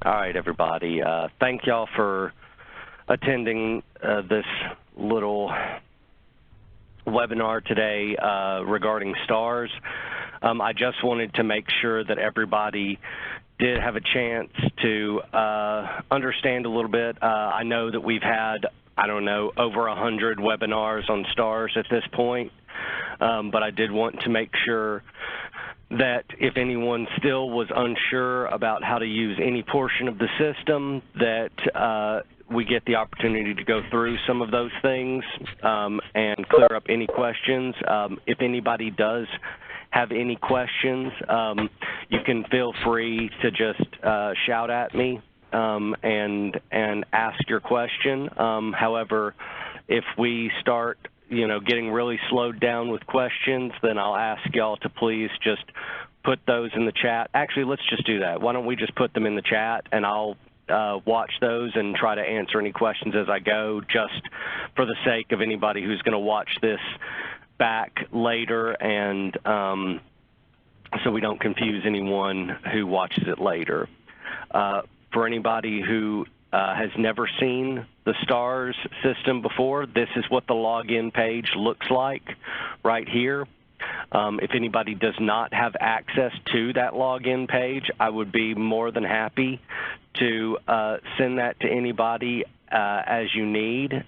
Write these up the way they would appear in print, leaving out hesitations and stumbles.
All right, everybody. Thank y'all for attending this little webinar today regarding STARS. I just wanted to make sure that everybody did have a chance to understand a little bit. I know that we've had, I don't know, over 100 webinars on STARS at this point, but I did want to make sure that if anyone still was unsure about how to use any portion of the system, that we get the opportunity to go through some of those things and clear up any questions. If anybody does have any questions, you can feel free to just shout at me and ask your question. However, if we start getting really slowed down with questions, then I'll ask y'all to please just put those in the chat. Actually, let's just do that. Why don't we just put them in the chat, and I'll watch those and try to answer any questions as I go, just for the sake of anybody who's going to watch this back later, and so we don't confuse anyone who watches it later. For anybody who has never seen the STARS system before, this is what the login page looks like right here. If anybody does not have access to that login page, I would be more than happy to send that to anybody as you need,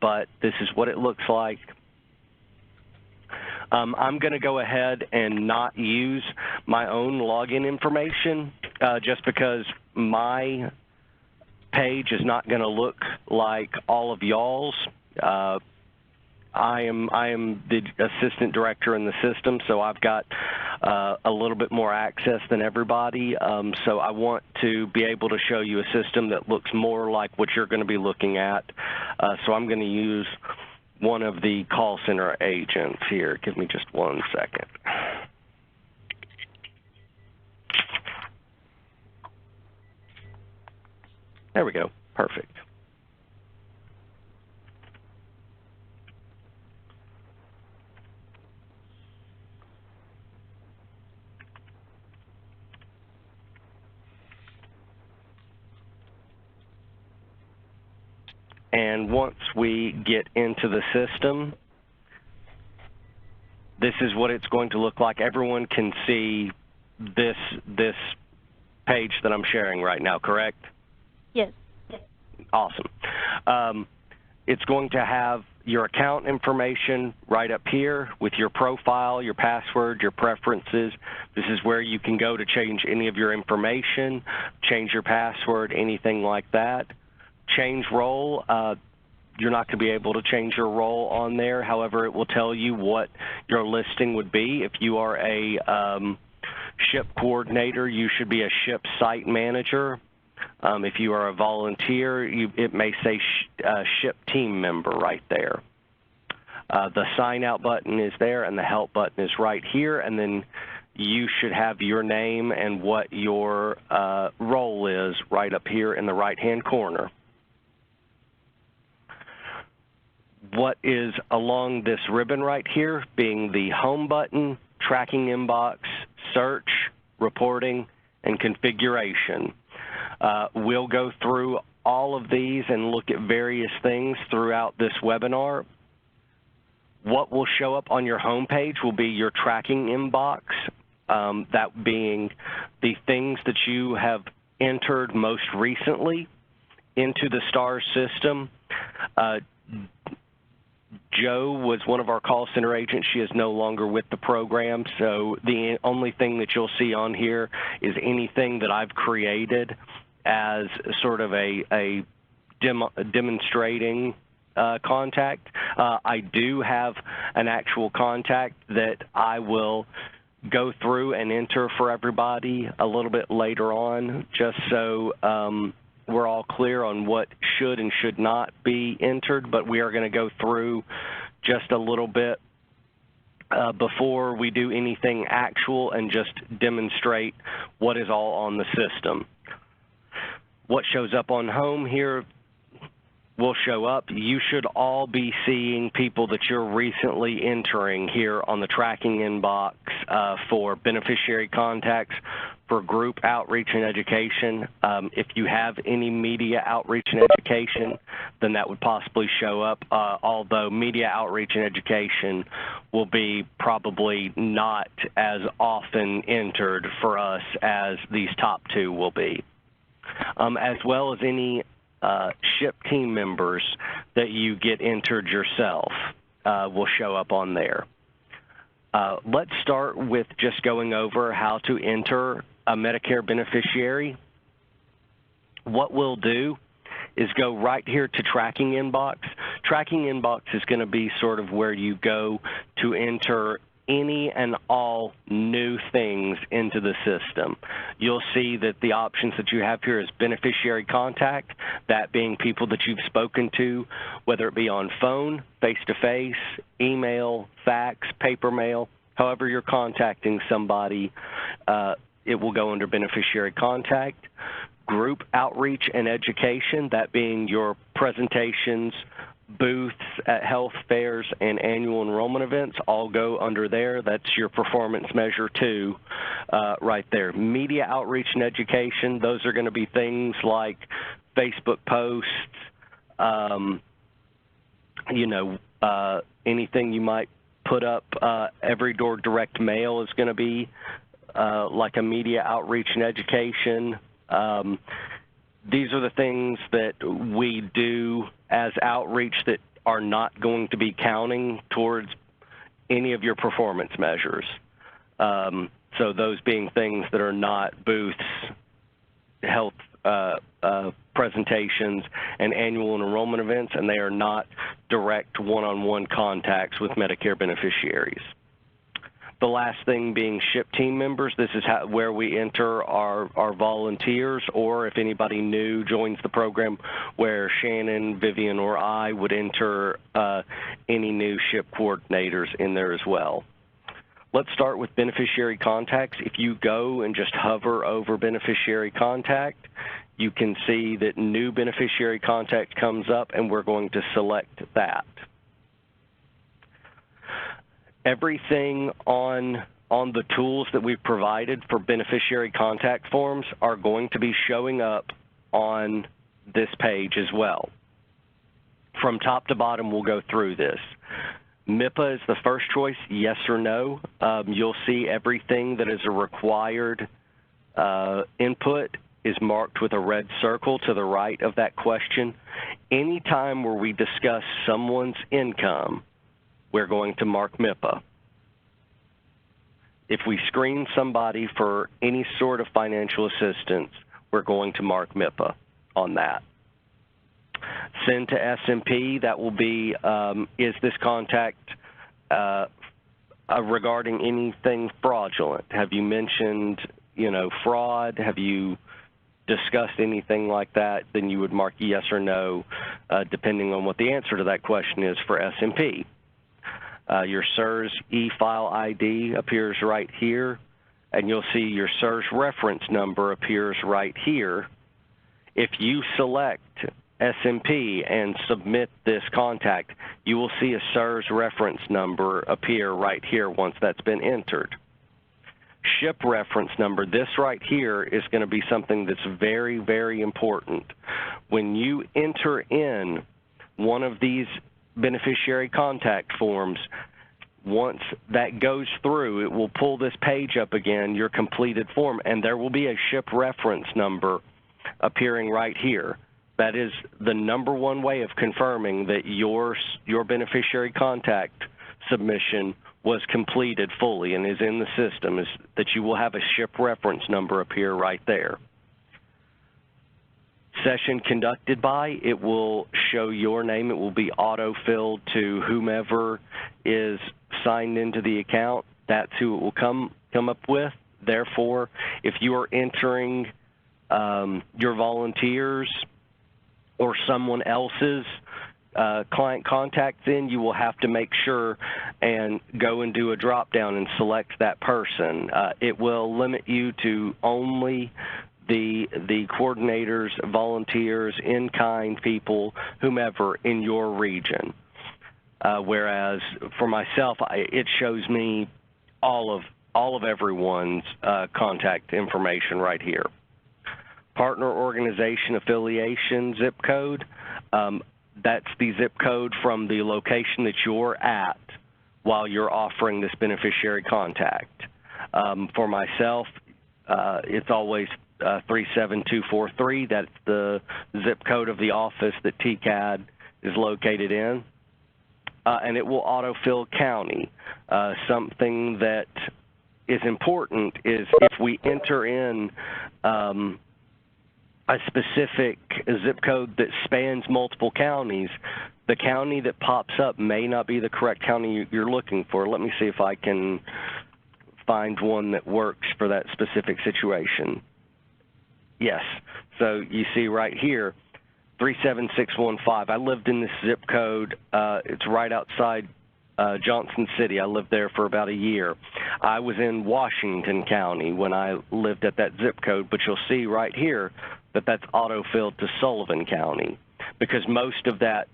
but this is what it looks like. I'm going to go ahead and not use my own login information just because my page is not going to look like all of y'all's. I am the assistant director in the system, so I've got a little bit more access than everybody. So I want to be able to show you a system that looks more like what you're going to be looking at. So I'm going to use one of the call center agents here. Give me just 1 second. There we go. Perfect. And once we get into the system, this is what it's going to look like. Everyone can see this page that I'm sharing right now, correct? Yes. Awesome. It's going to have your account information right up here with your profile, your password, your preferences. This is where you can go to change any of your information, change your password, anything like that. Change role, you're not going to be able to change your role on there. However, it will tell you what your listing would be. If you are a ship coordinator, you should be a ship site manager. If you are a volunteer, it may say ship team member right there. The sign out button is there, and the help button is right here, and then you should have your name and what your role is right up here in the right-hand corner. What is along this ribbon right here being the home button, tracking inbox, search, reporting, and configuration. We'll go through all of these and look at various things throughout this webinar. What will show up on your home page will be your tracking inbox, that being the things that you have entered most recently into the STARS system. Joe was one of our call center agents. She is no longer with the program, so the only thing that you'll see on here is anything that I've created as sort of a demonstrating contact. I do have an actual contact that I will go through and enter for everybody a little bit later on, just so we're all clear on what should and should not be entered, but we are going to go through just a little bit before we do anything actual and just demonstrate what is all on the system. What shows up on home here will show up. You should all be seeing people that you're recently entering here on the tracking inbox for beneficiary contacts, for group outreach and education. If you have any media outreach and education, then that would possibly show up, although media outreach and education will be probably not as often entered for us as these top two will be, as well as any SHIP team members that you get entered yourself will show up on there. Let's start with just going over how to enter a Medicare beneficiary. What we'll do is go right here to Tracking Inbox. Tracking Inbox is going to be sort of where you go to enter any and all new things into the system. You'll see that the options that you have here is beneficiary contact, that being people that you've spoken to, whether it be on phone, face-to-face, email, fax, paper mail, however you're contacting somebody, it will go under beneficiary contact. Group outreach and education, that being your presentations, booths at health fairs, and annual enrollment events, all go under there. That's your performance measure too, right there. Media outreach and education, those are going to be things like Facebook posts, anything you might put up. Every door direct mail is going to be like a media outreach and education. These are the things that we do as outreach that are not going to be counting towards any of your performance measures. So those being things that are not booths, health presentations, and annual enrollment events, and they are not direct one-on-one contacts with Medicare beneficiaries. The last thing being SHIP team members. This is where we enter our volunteers, or if anybody new joins the program, where Shannon, Vivian, or I would enter any new SHIP coordinators in there as well. Let's start with beneficiary contacts. If you go and just hover over beneficiary contact, you can see that new beneficiary contact comes up, and we're going to select that. Everything on the tools that we've provided for beneficiary contact forms are going to be showing up on this page as well. From top to bottom, we'll go through this. MIPA is the first choice, yes or no. You'll see everything that is a required input is marked with a red circle to the right of that question. Anytime where we discuss someone's income, we're going to mark MIPA. If we screen somebody for any sort of financial assistance, we're going to mark MIPA on that. Send to SMP, that will be, is this contact regarding anything fraudulent? Have you mentioned, fraud? Have you discussed anything like that? Then you would mark yes or no, depending on what the answer to that question is for SMP. Your CSRS e-file ID appears right here, and you'll see your CSRS reference number appears right here. If you select SMP and submit this contact, you will see a CSRS reference number appear right here once that's been entered. SHIP reference number, this right here is going to be something that's very, very important. When you enter in one of these beneficiary contact forms, once that goes through, it will pull this page up again, your completed form, and there will be a SHIP reference number appearing right here. That is the #1 way of confirming that your beneficiary contact submission was completed fully and is in the system, is that you will have a SHIP reference number appear right there. Session conducted by, it will show your name. It will be auto-filled to whomever is signed into the account. That's who it will come up with. Therefore, if you are entering your volunteers or someone else's client contacts in, you will have to make sure and go and do a drop-down and select that person. It will limit you to only the coordinators, volunteers, in-kind people, whomever in your region. Whereas for myself, it shows me all all of everyone's contact information right here. Partner organization affiliation zip code, that's the zip code from the location that you're at while you're offering this beneficiary contact. For myself, it's always 37243. That's the zip code of the office that TCAD is located in. And it will autofill county. Something that is important is if we enter in a specific zip code that spans multiple counties, the county that pops up may not be the correct county you're looking for. Let me see if I can find one that works for that specific situation. Yes, so you see right here, 37615. I lived in this zip code. It's right outside Johnson City. I lived there for about a year. I was in Washington County when I lived at that zip code, but you'll see right here that that's autofilled to Sullivan County because most of that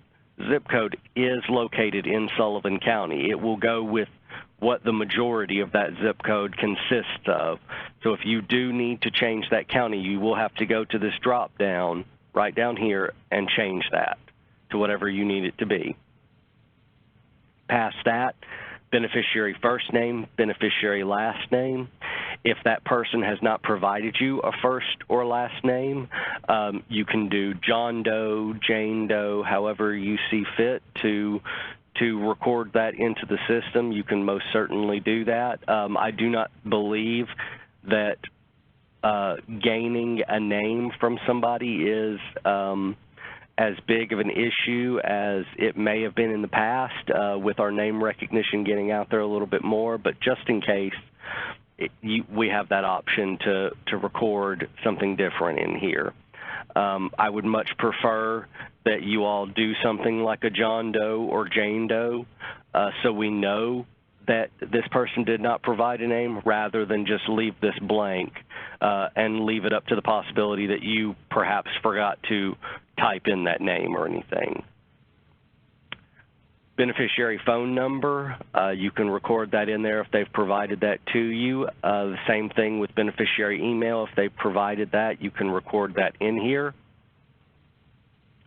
zip code is located in Sullivan County. It will go with what the majority of that zip code consists of. So if you do need to change that county, you will have to go to this drop down right down here and change that to whatever you need it to be. Past that, beneficiary first name, beneficiary last name. If that person has not provided you a first or last name, you can do John Doe, Jane Doe, however you see fit to record that into the system. You can most certainly do that. I do not believe that gaining a name from somebody is as big of an issue as it may have been in the past with our name recognition getting out there a little bit more, but just in case, we have that option to record something different in here. I would much prefer that you all do something like a John Doe or Jane Doe so we know that this person did not provide a name rather than just leave this blank and leave it up to the possibility that you perhaps forgot to type in that name or anything. Beneficiary phone number, you can record that in there if they've provided that to you. The same thing with beneficiary email. If they've provided that, you can record that in here.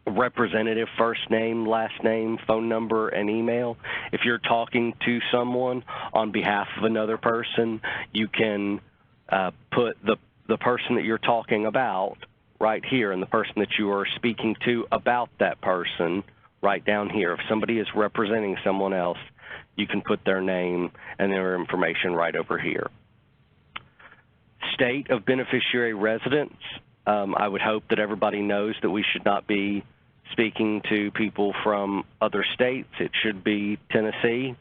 Representative first name, last name, phone number, and email. If you're talking to someone on behalf of another person, you can put the person that you're talking about right here and the person that you are speaking to about that person right down here. If somebody is representing someone else, you can put their name and their information right over here. State of beneficiary residence. I would hope that everybody knows that we should not be speaking to people from other states. It should be Tennessee.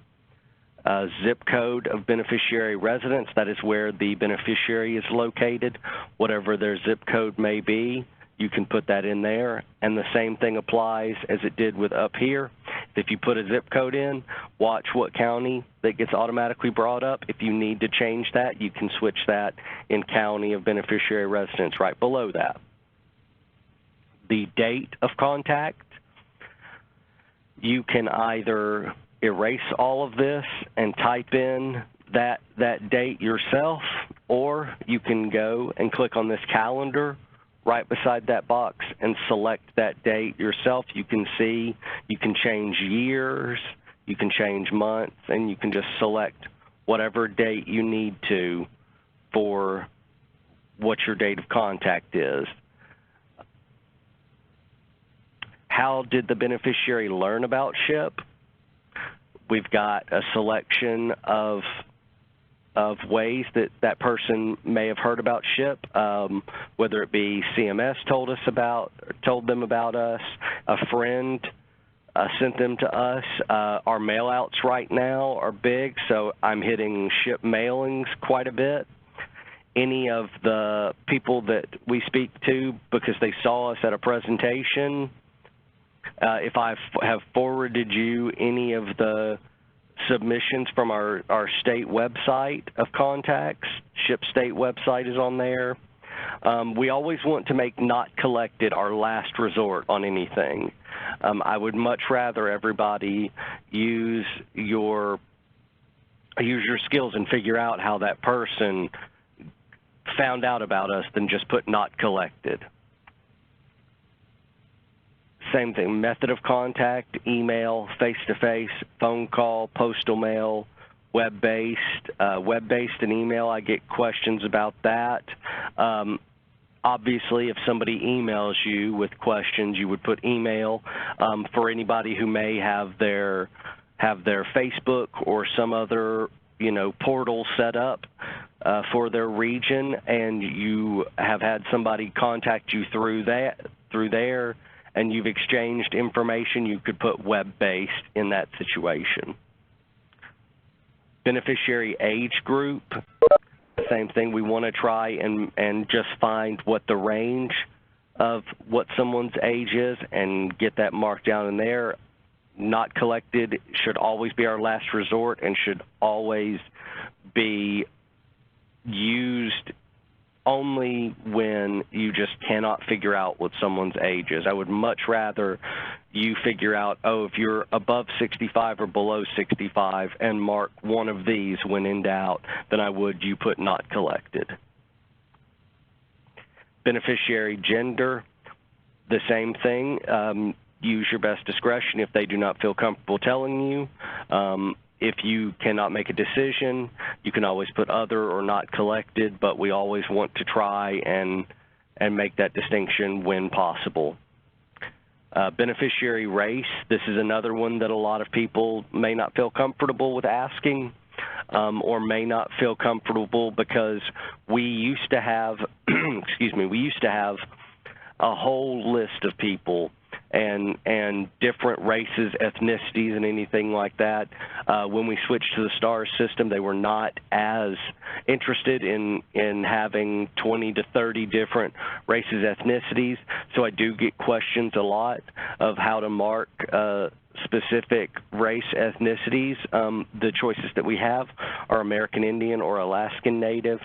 Zip code of beneficiary residence, that is where the beneficiary is located. Whatever their zip code may be, you can put that in there. And the same thing applies as it did with up here. If you put a zip code in, watch what county that gets automatically brought up. If you need to change that, you can switch that in county of beneficiary residence right below that. The date of contact, you can either erase all of this and type in that date yourself, or you can go and click on this calendar right beside that box and select that date yourself. You can see, you can change years, you can change months, and you can just select whatever date you need to for what your date of contact is. How did the beneficiary learn about SHIP? We've got a selection of ways that that person may have heard about SHIP, whether it be CMS told them about us, a friend sent them to us. Our mail-outs right now are big, so I'm hitting SHIP mailings quite a bit. Any of the people that we speak to because they saw us at a presentation, if I have forwarded you any of the submissions from our state website of contacts, SHIP state website is on there. We always want to make not collected our last resort on anything. I would much rather everybody use your use your skills and figure out how that person found out about us than just put not collected. Same thing, method of contact, email, face-to-face, phone call, postal mail, web-based. Web-based and email, I get questions about that. Obviously, if somebody emails you with questions, you would put email. For anybody who may have their Facebook or some other portal set up for their region, and you have had somebody contact you through there, and you've exchanged information, you could put web-based in that situation. Beneficiary age group. Same thing, we want to try and just find what the range of what someone's age is and get that marked down in there. Not collected should always be our last resort and should always be used only when you just cannot figure out what someone's age is. I would much rather you figure out, if you're above 65 or below 65 and mark one of these when in doubt than I would you put not collected. Beneficiary gender, the same thing. Use your best discretion if they do not feel comfortable telling you. If you cannot make a decision, you can always put other or not collected, but we always want to try and make that distinction when possible. Beneficiary race, this is another one that a lot of people may not feel comfortable with asking or may not feel comfortable because we used to have, we used to have a whole list of people and different races, ethnicities, and anything like that. When we switched to the STARS system, they were not as interested in having 20 to 30 different races, ethnicities. So I do get questions a lot of how to mark specific race, ethnicities. The choices that we have are American Indian or Alaskan Native,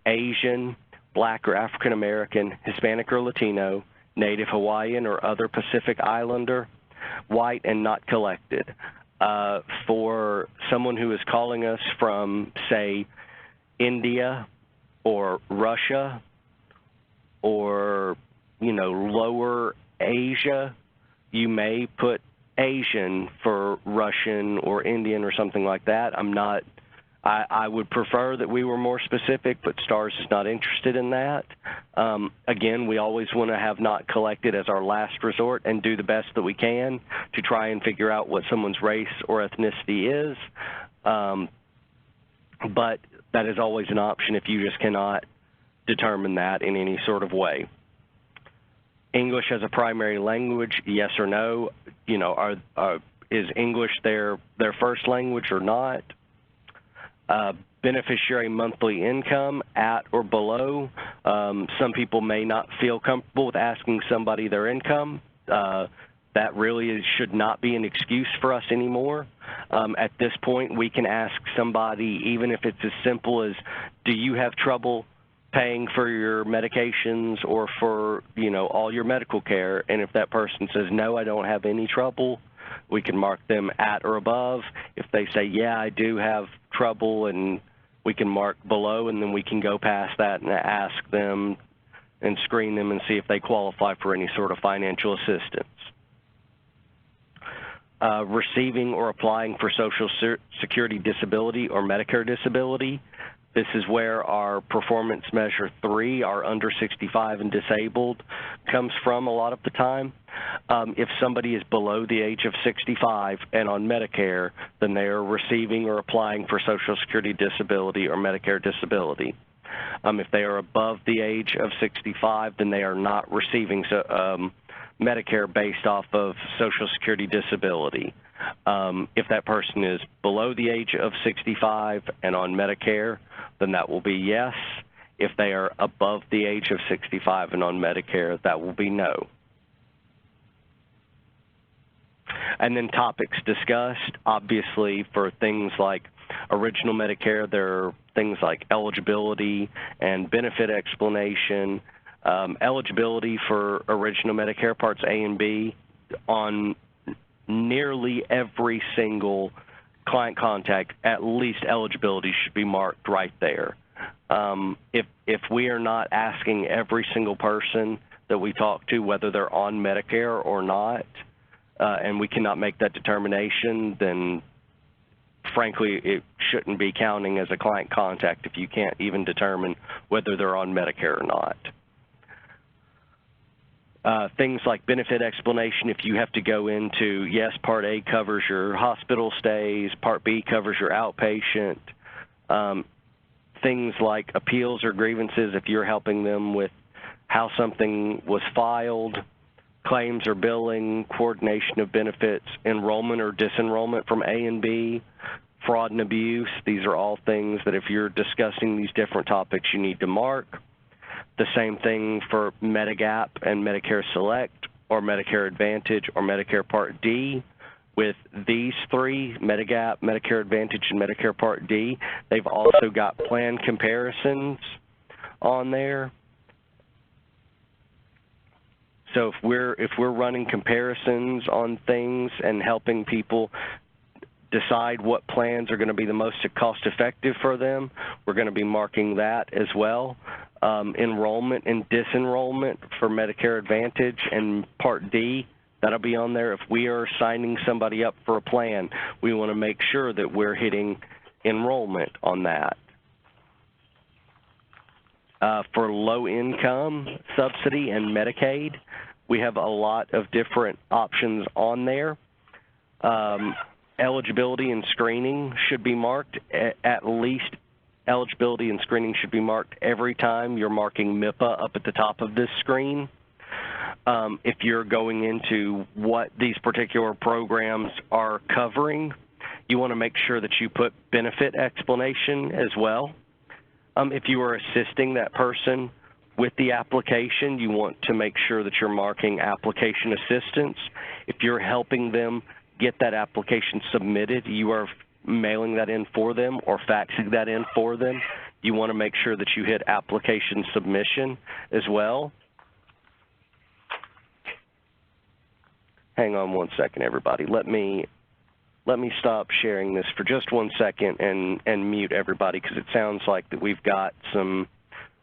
Asian, Black or African American, Hispanic or Latino, Native Hawaiian or other Pacific Islander, white and not collected. For someone who is calling us from, say, India or Russia or, lower Asia, you may put Asian for Russian or Indian or something like that. I would prefer that we were more specific, but STARS is not interested in that. Again, we always want to have not collected as our last resort and do the best that we can to try and figure out what someone's race or ethnicity is. But that is always an option if you just cannot determine that in any sort of way. English as a primary language, yes or no? Is English their first language or not? Beneficiary monthly income at or below. Some people may not feel comfortable with asking somebody their income. That really should not be an excuse for us anymore. At this point, we can ask somebody, even if it's as simple as, do you have trouble paying for your medications or for, all your medical care? And if that person says, no, I don't have any trouble, we can mark them at or above. If they say, yeah, I do have trouble, and we can mark below, and then we can go past that and ask them and screen them and see if they qualify for any sort of financial assistance. Receiving or applying for Social Security disability or Medicare disability. This is where our performance measure 3, our under 65 and disabled, comes from a lot of the time. If somebody is below the age of 65 and on Medicare, then they are receiving or applying for Social Security disability or Medicare disability. If they are above the age of 65, then they are not receiving Medicare based off of Social Security disability. If that person is below the age of 65 and on Medicare, then that will be yes. If they are above the age of 65 and on Medicare, that will be no. And then topics discussed, obviously, for things like original Medicare, there are things like eligibility and benefit explanation. Eligibility for original Medicare Parts A and B on nearly every single client contact, at least eligibility should be marked right there. If we are not asking every single person that we talk to whether they're on Medicare or not, and we cannot make that determination, then frankly, it shouldn't be counting as a client contact if you can't even determine whether they're on Medicare or not. Things like benefit explanation, if you have to go into, yes, Part A covers your hospital stays, Part B covers your outpatient. Things like appeals or grievances, if you're helping them with how something was filed, claims or billing, coordination of benefits, enrollment or disenrollment from A and B, fraud and abuse. These are all things that if you're discussing these different topics, you need to mark. The same thing for Medigap and Medicare Select or Medicare Advantage or Medicare Part D. With these three, Medigap, Medicare Advantage, and Medicare Part D, they've also got plan comparisons on there. So if we're running comparisons on things and helping people decide what plans are going to be the most cost-effective for them, we're going to be marking that as well. Enrollment and disenrollment for Medicare Advantage and Part D, that'll be on there. If we are signing somebody up for a plan, we want to make sure that we're hitting enrollment on that. For low-income subsidy and Medicaid, we have a lot of different options on there. Eligibility and screening should be marked. At least eligibility and screening should be marked every time you're marking MIPA up at the top of this screen. If you're going into what these particular programs are covering, you want to make sure that you put benefit explanation as well. If you are assisting that person with the application, you want to make sure that you're marking application assistance. If you're helping them get that application submitted, you are mailing that in for them or faxing that in for them, you want to make sure that you hit application submission as well. Hang on one second, everybody. Let me stop sharing this for just 1 second and mute everybody, because it sounds like that we've got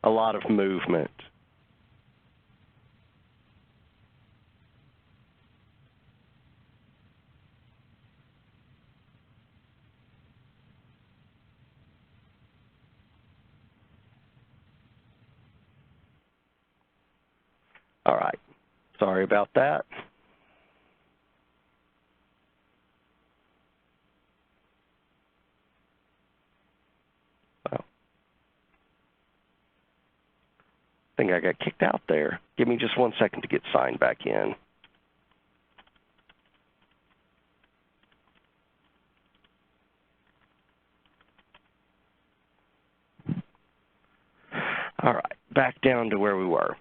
a lot of movement. All right, sorry about that. I think I got kicked out there. Give me just 1 second to get signed back in. All right, back down to where we were.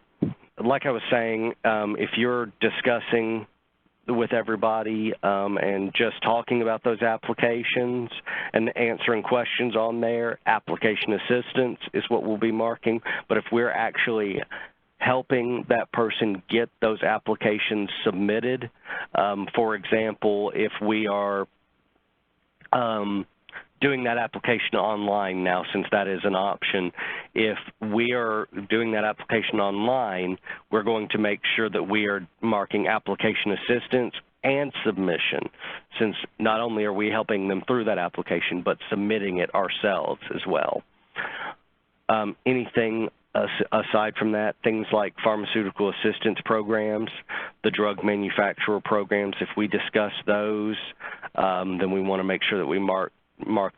Like I was saying, if you're discussing with everybody and just talking about those applications and answering questions on there, application assistance is what we'll be marking. But if we're actually helping that person get those applications submitted, for example, if we are doing that application online now, since that is an option, if we are doing that application online, we're going to make sure that we are marking application assistance and submission, since not only are we helping them through that application, but submitting it ourselves as well. Anything aside from that, things like pharmaceutical assistance programs, the drug manufacturer programs, if we discuss those, then we want to make sure that we mark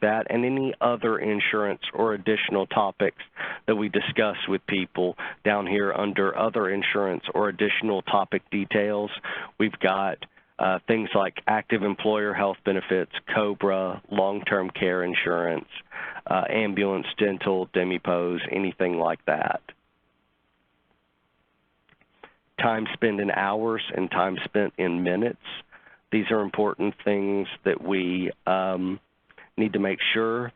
that, and any other insurance or additional topics that we discuss with people down here under other insurance or additional topic details. We've got things like active employer health benefits, COBRA, long-term care insurance, ambulance, dental, DMEPOS, anything like that. Time spent in hours and time spent in minutes. These are important things that we need to make sure.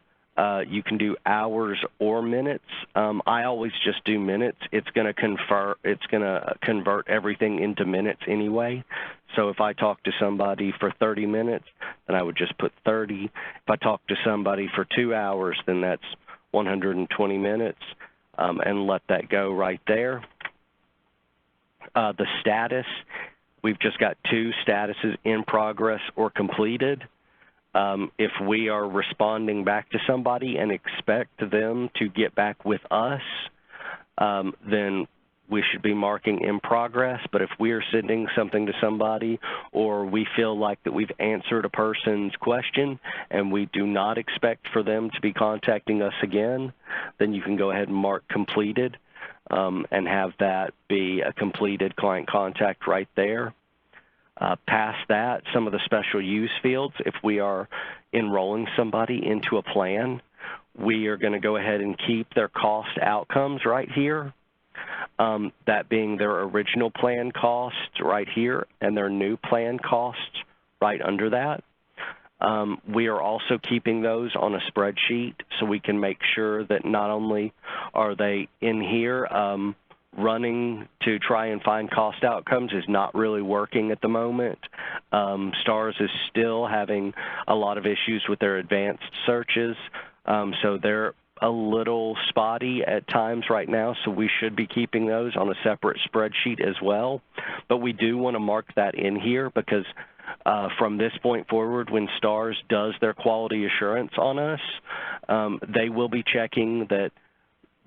You can do hours or minutes. I always just do minutes. It's going to convert everything into minutes anyway. So if I talk to somebody for 30 minutes, then I would just put 30. If I talk to somebody for 2 hours, then that's 120 minutes, and let that go right there. The status, we've just got 2 statuses: in progress or completed. If we are responding back to somebody and expect them to get back with us, then we should be marking in progress. But if we are sending something to somebody, or we feel like that we've answered a person's question and we do not expect for them to be contacting us again, then you can go ahead and mark completed, and have that be a completed client contact right there. Past that, some of the special use fields, if we are enrolling somebody into a plan, we are going to go ahead and keep their cost outcomes right here, that being their original plan costs right here and their new plan costs right under that. We are also keeping those on a spreadsheet so we can make sure that not only are they in here, running to try and find cost outcomes is not really working at the moment. STARS is still having a lot of issues with their advanced searches, so they're a little spotty at times right now, so we should be keeping those on a separate spreadsheet as well. But we do want to mark that in here because from this point forward, when STARS does their quality assurance on us, they will be checking that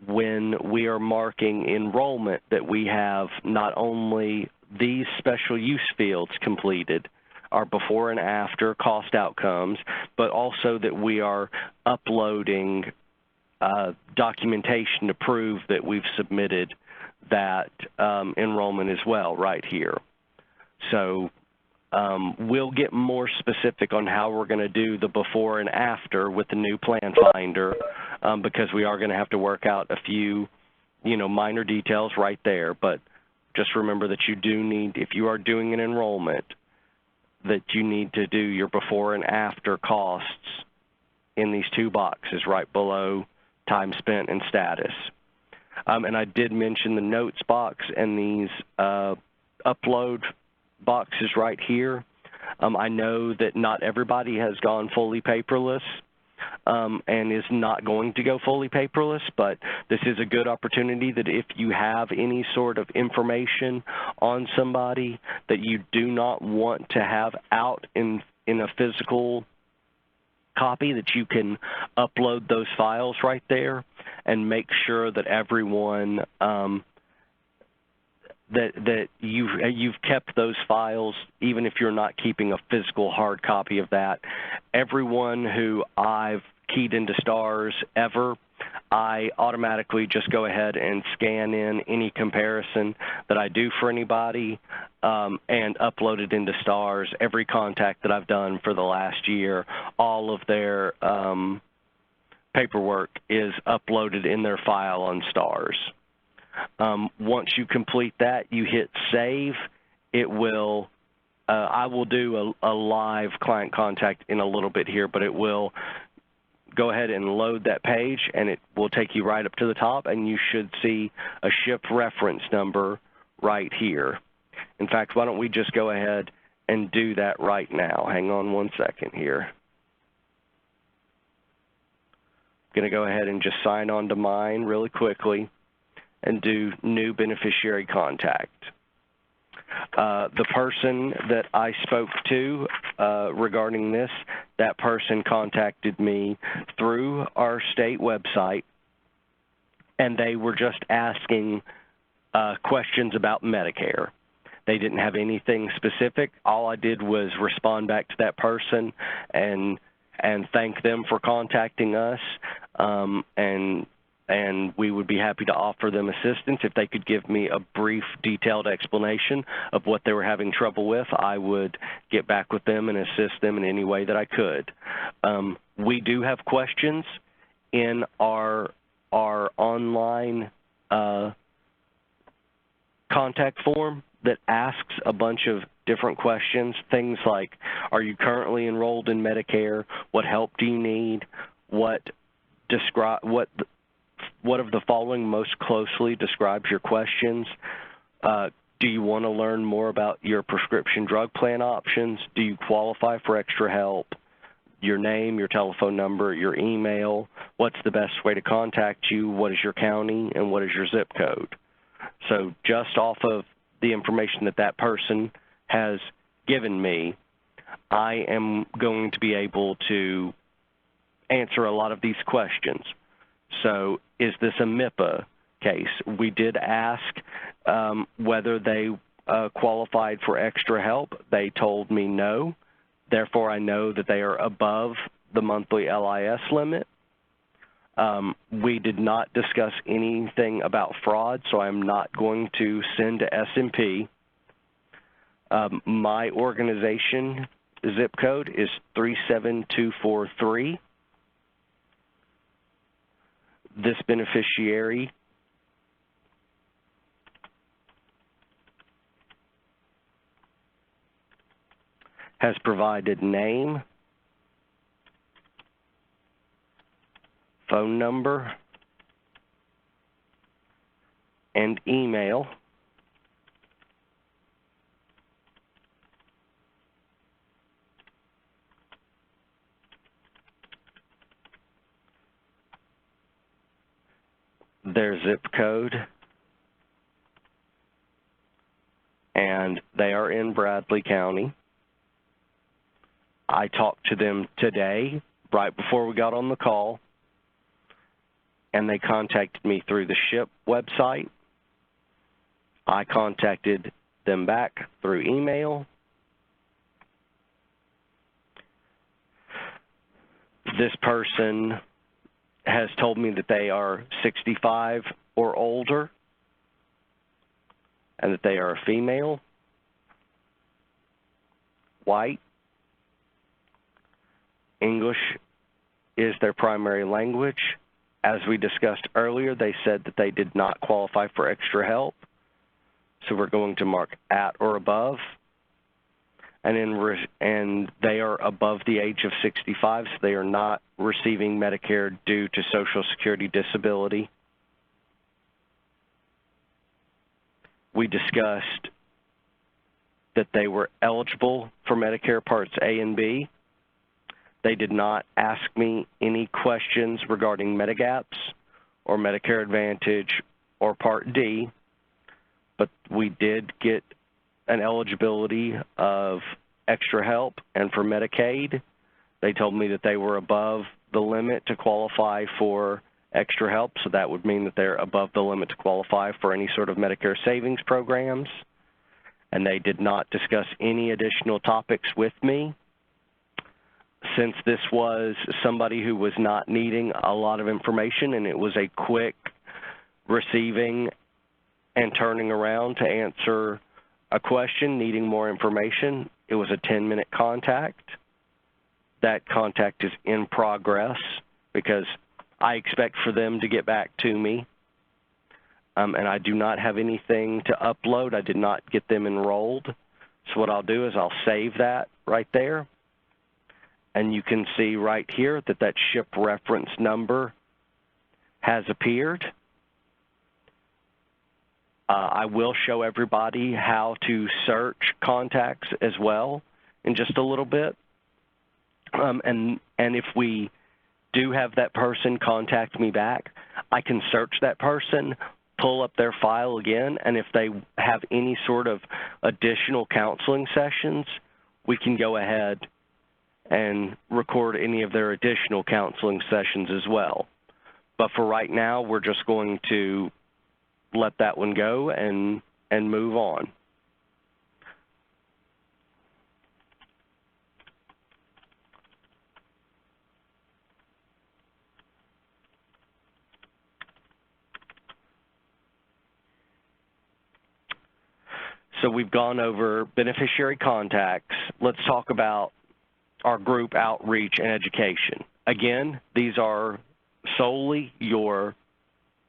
when we are marking enrollment that we have not only these special use fields completed, our before and after cost outcomes, but also that we are uploading documentation to prove that we've submitted that enrollment as well right here. So we'll get more specific on how we're going to do the before and after with the new plan finder, because we are going to have to work out a few, minor details right there. But just remember that you do need, if you are doing an enrollment, that you need to do your before and after costs in these 2 boxes right below time spent and status. And I did mention the notes box and these upload boxes right here. I know that not everybody has gone fully paperless and is not going to go fully paperless, but this is a good opportunity that if you have any sort of information on somebody that you do not want to have out in a physical copy, that you can upload those files right there and make sure that everyone that you've kept those files, even if you're not keeping a physical hard copy of that. Everyone who I've keyed into STARS ever, I automatically just go ahead and scan in any comparison that I do for anybody and upload it into STARS. Every contact that I've done for the last year, all of their paperwork is uploaded in their file on STARS. Once you complete that, you hit save. It will, I will do a live client contact in a little bit here, but it will go ahead and load that page, and it will take you right up to the top, and you should see a SHIP reference number right here. In fact, why don't we just go ahead and do that right now. Hang on one second here. I'm going to go ahead and just sign on to mine really quickly and do new beneficiary contact. The person that I spoke to regarding this, that person contacted me through our state website, and they were just asking questions about Medicare. They didn't have anything specific. All I did was respond back to that person and thank them for contacting us, and we would be happy to offer them assistance. If they could give me a brief, detailed explanation of what they were having trouble with, I would get back with them and assist them in any way that I could. We do have questions in our online contact form that asks a bunch of different questions, things like, are you currently enrolled in Medicare? What help do you need? What of the following most closely describes your questions? Do you want to learn more about your prescription drug plan options? Do you qualify for extra help? Your name, your telephone number, your email, what's the best way to contact you, what is your county, and what is your zip code. So just off of the information that that person has given me, I am going to be able to answer a lot of these questions. So is this a MIPA case? We did ask whether they qualified for extra help. They told me no. Therefore, I know that they are above the monthly LIS limit. We did not discuss anything about fraud, so I'm not going to send to S&P. My organization zip code is 37243. This beneficiary has provided name, phone number, and email. Their zip code, and they are in Bradley County. I talked to them today, right before we got on the call, and they contacted me through the SHIP website. I contacted them back through email. This person has told me that they are 65 or older and that they are a female, white, English is their primary language. As we discussed earlier, they said that they did not qualify for extra help, so we're going to mark at or above. And they are above the age of 65, so they are not receiving Medicare due to Social Security disability. We discussed that they were eligible for Medicare Parts A and B. They did not ask me any questions regarding Medigaps or Medicare Advantage or Part D, but we did get an eligibility of extra help, and for Medicaid, they told me that they were above the limit to qualify for extra help, so that would mean that they're above the limit to qualify for any sort of Medicare savings programs, and they did not discuss any additional topics with me. Since this was somebody who was not needing a lot of information and it was a quick receiving and turning around to answer a question needing more information, it was a 10-minute contact. That contact is in progress because I expect for them to get back to me. And I do not have anything to upload. I did not get them enrolled. So what I'll do is I'll save that right there. And you can see right here that that SHIP reference number has appeared. I will show everybody how to search contacts as well in just a little bit. And if we do have that person contact me back, I can search that person, pull up their file again, and if they have any sort of additional counseling sessions, we can go ahead and record any of their additional counseling sessions as well. But for right now, we're just going to let that one go and move on. So we've gone over beneficiary contacts. Let's talk about our group outreach and education. Again, these are solely your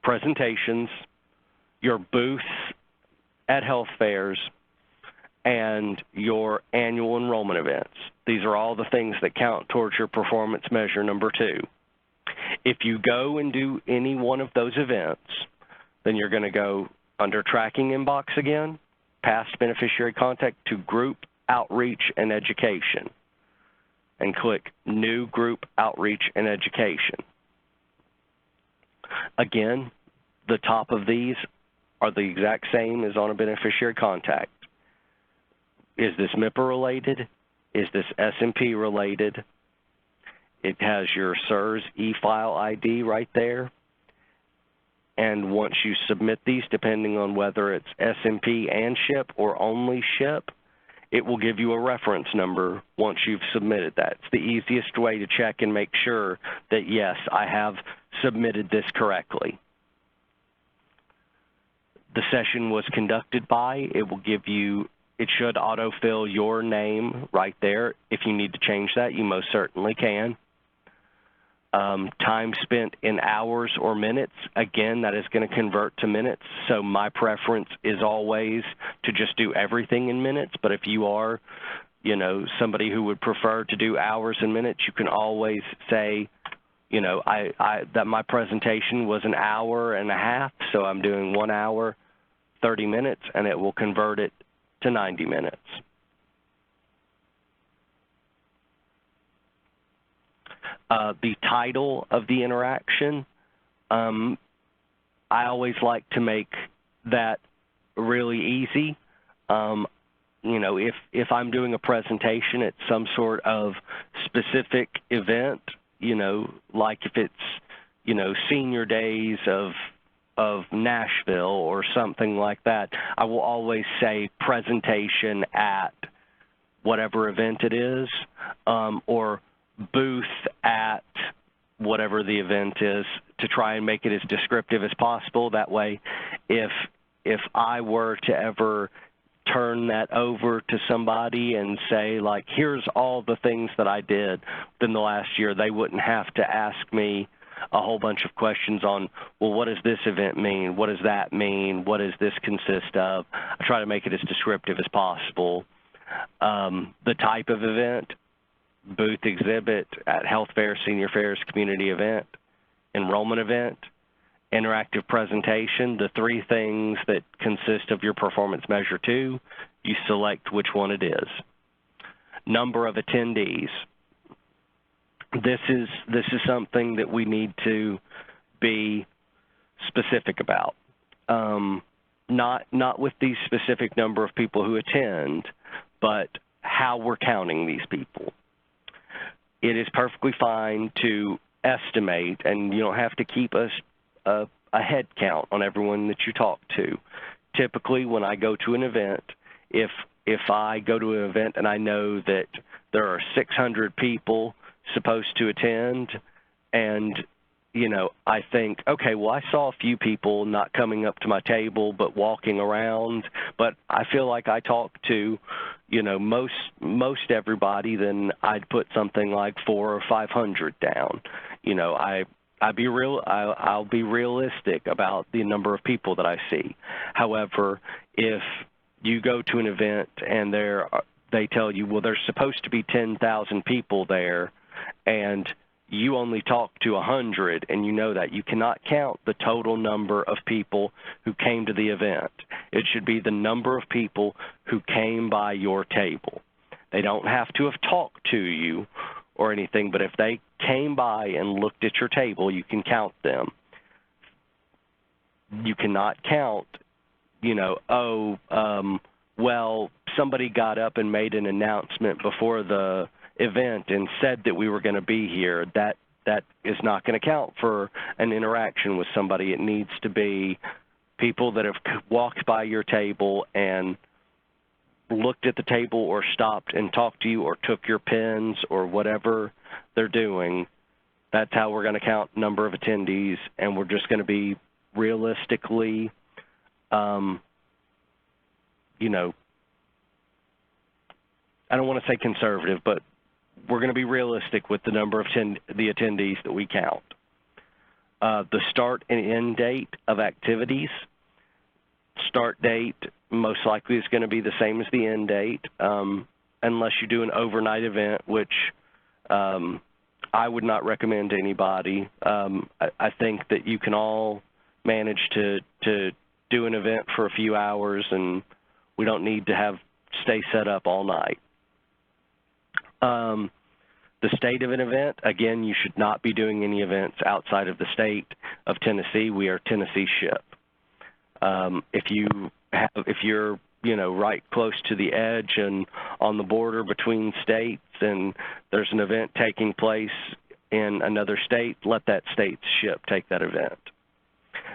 presentations, your booths at health fairs, and your annual enrollment events. These are all the things that count towards your performance measure number 2. If you go and do any one of those events, then you're going to go under tracking inbox again, past beneficiary contact to Group Outreach and Education and click New Group Outreach and Education. Again, the top of these are the exact same as on a beneficiary contact. Is this MIPA related? Is this SMP related? It has your CSRS e-file ID right there. And once you submit these, depending on whether it's SMP and SHIP or only SHIP, it will give you a reference number once you've submitted that. It's the easiest way to check and make sure that, yes, I have submitted this correctly. The session was conducted by, it will give you, it should autofill your name right there. If you need to change that, you most certainly can. Time spent in hours or minutes, again, that is going to convert to minutes. So my preference is always to just do everything in minutes. But if you are, you know, somebody who would prefer to do hours and minutes, you can always say, you know, that my presentation was an hour and a half, so I'm doing 1 hour, 30 minutes, and it will convert it to 90 minutes. The title of the interaction, I always like to make that really easy. You know, if I'm doing a presentation at some sort of specific event, you know, like if it's, you know, senior days of Nashville or something like that, I will always say presentation at whatever event it is, or booth at whatever the event is, to try and make it as descriptive as possible. That way, if I were to ever turn that over to somebody and say, like, here's all the things that I did within the last year, they wouldn't have to ask me a whole bunch of questions on, well, what does this event mean? What does that mean? What does this consist of? I try to make it as descriptive as possible. The type of event, booth exhibit at health fair, senior fairs, community event, enrollment event, interactive presentation, the three things that consist of your performance measure 2, you select which one it is. Number of attendees. This is something that we need to be specific about. Not with the specific number of people who attend, but how we're counting these people. It is perfectly fine to estimate, and you don't have to keep a head count on everyone that you talk to. Typically, when I go to an event, if I go to an event and I know that there are 600 people supposed to attend, and you know, I think, okay, well, I saw a few people not coming up to my table but walking around, but I feel like I talked to, you know, most everybody, then I'd put something like 400 or 500 down. You know, I'll be realistic about the number of people that I see. However, if you go to an event and they tell you, well, there's supposed to be 10,000 people there, and you only talk to 100, and you know that, you cannot count the total number of people who came to the event. It should be the number of people who came by your table. They don't have to have talked to you or anything, but if they came by and looked at your table, you can count them. You cannot count, you know, well, somebody got up and made an announcement before the event and said that we were going to be here. That is not going to count for an interaction with somebody. It needs to be people that have walked by your table and looked at the table or stopped and talked to you or took your pens or whatever they're doing. That's how we're going to count number of attendees, and we're just going to be realistically, you know, I don't want to say conservative, but we're going to be realistic with the number of the attendees that we count. The start and end date of activities. Start date most likely is going to be the same as the end date, unless you do an overnight event, which I would not recommend to anybody. I think that you can all manage to do an event for a few hours, and We don't need to stay set up all night. The state of an event, again, you should not be doing any events outside of the state of Tennessee. We are Tennessee SHIP. If you're right close to the edge and on the border between states and there's an event taking place in another state, let that state's SHIP take that event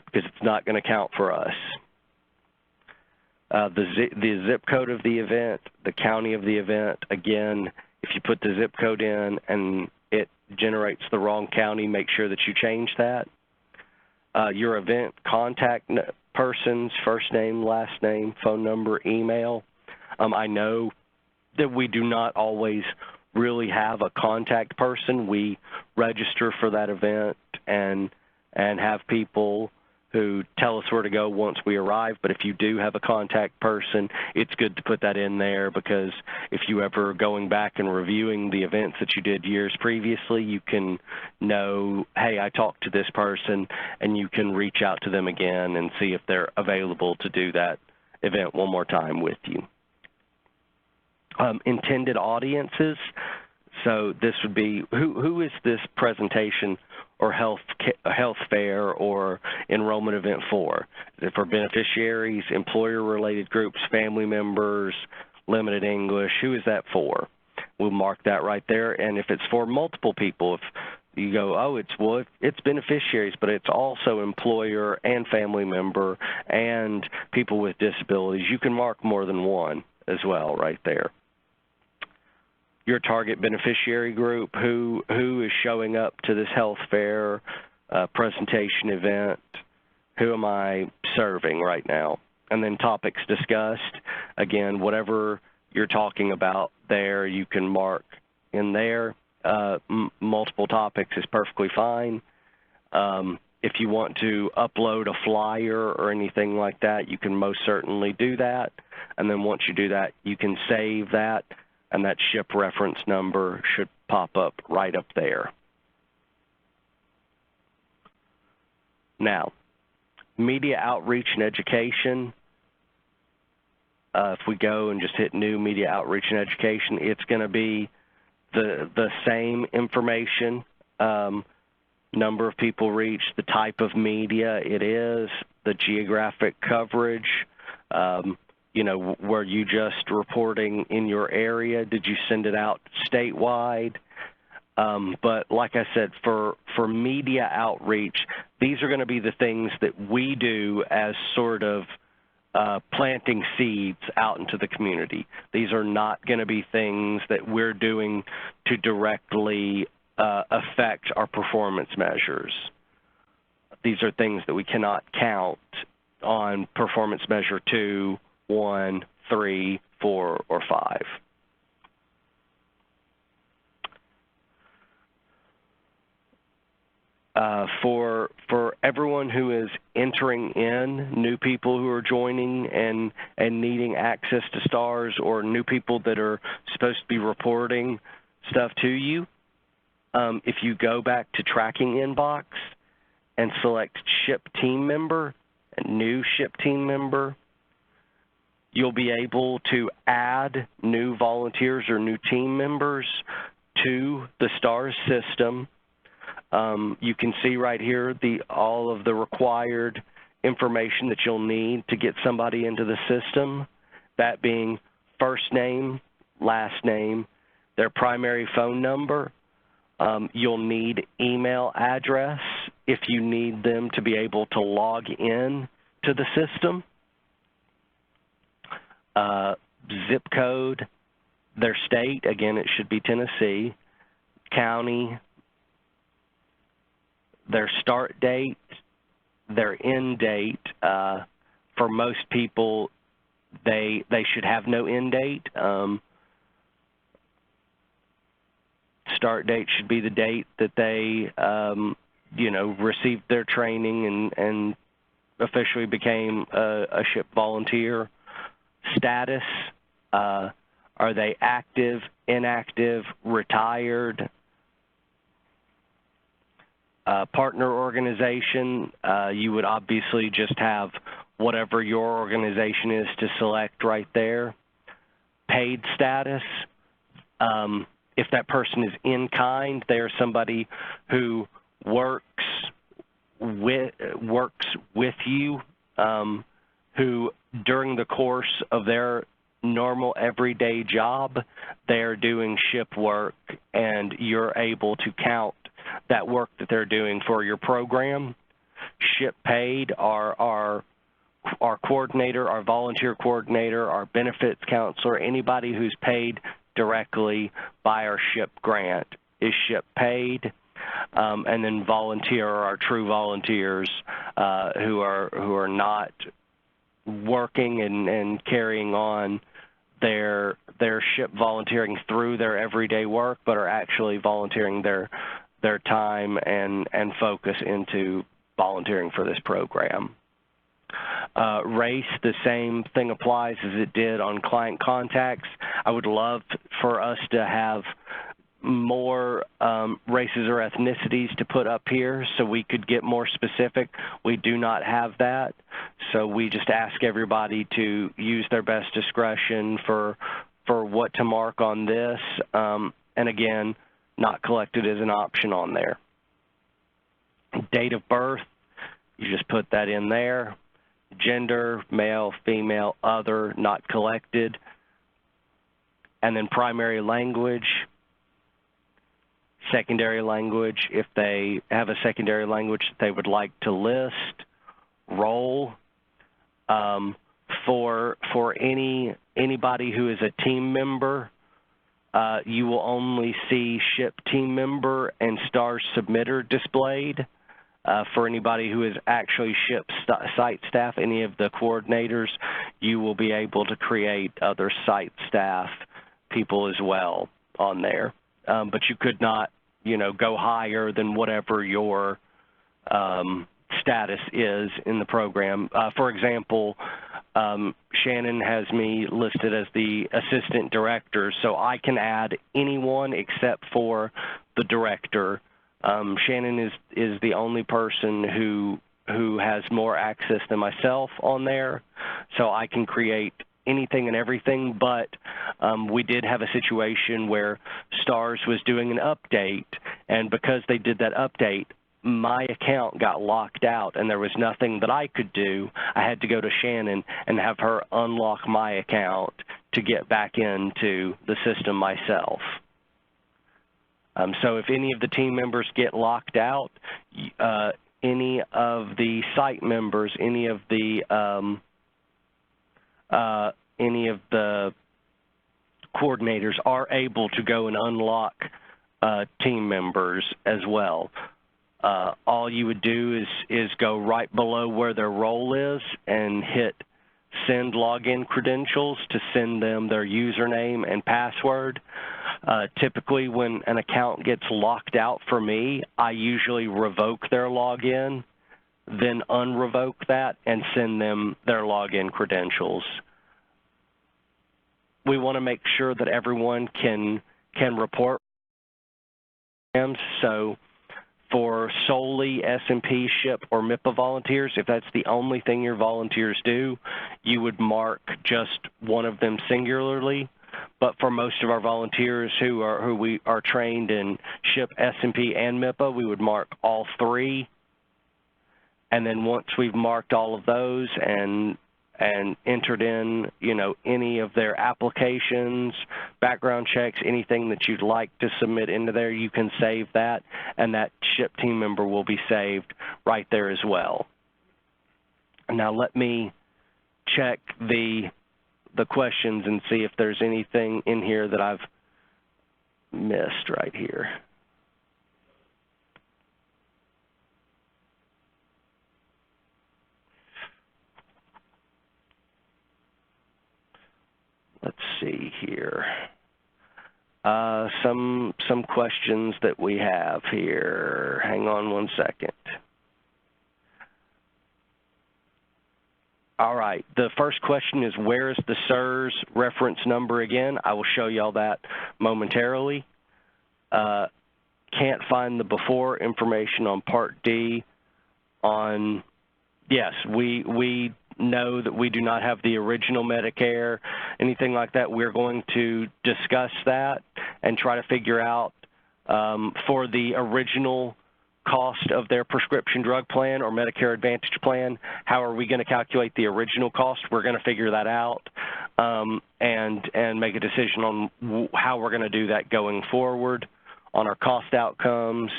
because it's not going to count for us. The zip code of the event, the county of the event, again, if you put the zip code in and it generates the wrong county, make sure that you change that. Your event contact person's first name, last name, phone number, email. I know that we do not always really have a contact person. We register for that event and have people who tell us where to go once we arrive. But if you do have a contact person, it's good to put that in there because if you ever going back and reviewing the events that you did years previously, you can know, hey, I talked to this person, and you can reach out to them again and see if they're available to do that event one more time with you. Intended audiences. So this would be, who is this presentation or health fair or enrollment event for? Is it for beneficiaries, employer-related groups, family members, limited English? Who is that for? We'll mark that right there. And if it's for multiple people, if you go, oh, it's beneficiaries, but it's also employer and family member and people with disabilities, you can mark more than one as well right there. Your target beneficiary group, who is showing up to this health fair presentation event, who am I serving right now? And then topics discussed. Again, whatever you're talking about there, you can mark in there. Multiple topics is perfectly fine. If you want to upload a flyer or anything like that, you can most certainly do that. And then once you do that, you can save that, and that SHIP reference number should pop up right up there. Now, media outreach and education. If we go and just hit new media outreach and education, it's going to be the same information, number of people reached, the type of media it is, the geographic coverage, were you just reporting in your area? Did you send it out statewide? But like I said, for media outreach, these are going to be the things that we do as sort of planting seeds out into the community. These are not going to be things that we're doing to directly affect our performance measures. These are things that we cannot count on performance measure 2, 1, 3, 4, or 5. For everyone who is entering in, new people who are joining and needing access to STARS, or new people that are supposed to be reporting stuff to you, if you go back to tracking inbox and select SHIP team member, and new SHIP team member, you'll be able to add new volunteers or new team members to the STARS system. You can see right here all of the required information that you'll need to get somebody into the system, that being first name, last name, their primary phone number. You'll need email address if you need them to be able to log in to the system. Zip code, their state, again, it should be Tennessee, county, their start date, their end date. For most people, they should have no end date. Start date should be the date that they, received their training and officially became a SHIP volunteer. Status, are they active, inactive, retired? Partner organization, you would obviously just have whatever your organization is to select right there. Paid status, if that person is in kind, they are somebody who works with you, who during the course of their normal everyday job, they're doing SHIP work, and you're able to count that work that they're doing for your program. SHIP paid are our coordinator, our volunteer coordinator, our benefits counselor, anybody who's paid directly by our SHIP grant is SHIP paid. And then volunteer are our true volunteers who are not working and carrying on their SHIP volunteering through their everyday work, but are actually volunteering their time and focus into volunteering for this program. Race, the same thing applies as it did on client contacts. I would love for us to have more races or ethnicities to put up here so we could get more specific. We do not have that, so we just ask everybody to use their best discretion for what to mark on this, and again, not collected as an option on there. Date of birth, you just put that in there. Gender, male, female, other, not collected. And then primary language, secondary language, if they have a secondary language that they would like to list, role. For anybody who is a team member, you will only see SHIP team member and STARS submitter displayed. For anybody who is actually SHIP site staff, any of the coordinators, you will be able to create other site staff people as well on there. But you could not, go higher than whatever your status is in the program. For example, Shannon has me listed as the assistant director, so I can add anyone except for the director. Shannon is the only person who has more access than myself on there, so I can create anything and everything, but we did have a situation where STARS was doing an update, and because they did that update, my account got locked out and there was nothing that I could do. I had to go to Shannon and have her unlock my account to get back into the system myself. So if any of the team members get locked out, any of the site members, any of the coordinators are able to go and unlock team members as well. All you would do is go right below where their role is and hit send login credentials to send them their username and password. Typically when an account gets locked out for me, I usually revoke their login, then unrevoke that and send them their login credentials. We want to make sure that everyone can report. So for solely SMP, SHIP, or MIPA volunteers, if that's the only thing your volunteers do, you would mark just one of them singularly. But for most of our volunteers who we are trained in SHIP, SMP, and MIPA, we would mark all three. And then once we've marked all of those and entered in, any of their applications, background checks, anything that you'd like to submit into there, you can save that, and that SHIP team member will be saved right there as well. Now let me check the questions and see if there's anything in here that I've missed right here. Let's see here. Some questions that we have here. Hang on one second. All right, the first question is, where is the SERS reference number again? I will show y'all that momentarily. Can't find the before information on Part D on, yes, we know that we do not have the original Medicare, anything like that. We're going to discuss that and try to figure out for the original cost of their prescription drug plan or Medicare Advantage plan, how are we going to calculate the original cost? We're going to figure that out and make a decision on how we're going to do that going forward on our cost outcomes.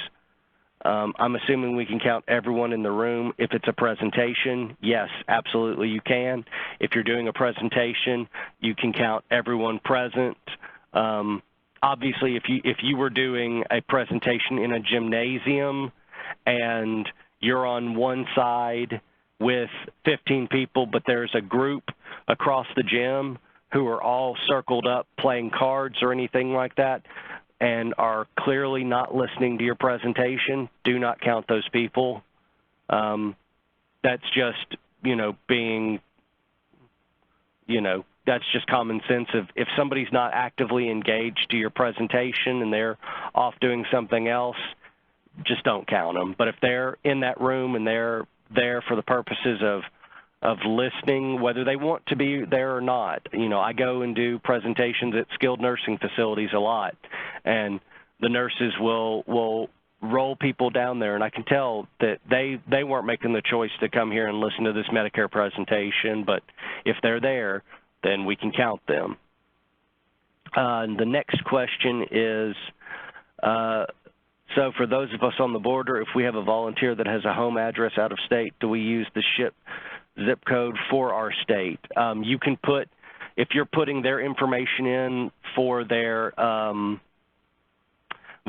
I'm assuming we can count everyone in the room. If it's a presentation, yes, absolutely you can. If you're doing a presentation, you can count everyone present. Obviously, if you were doing a presentation in a gymnasium and you're on one side with 15 people, but there's a group across the gym who are all circled up playing cards or anything like that and are clearly not listening to your presentation, do not count those people. That's just, being, that's just common sense. If somebody's not actively engaged to your presentation and they're off doing something else, just don't count them. But if they're in that room and they're there for the purposes of listening, whether they want to be there or not. I go and do presentations at skilled nursing facilities a lot, and the nurses will roll people down there, and I can tell that they weren't making the choice to come here and listen to this Medicare presentation, but if they're there, then we can count them. The next question is, so for those of us on the border, if we have a volunteer that has a home address out of state, do we use the SHIP zip code for our state? You can put, if you're putting their information in for their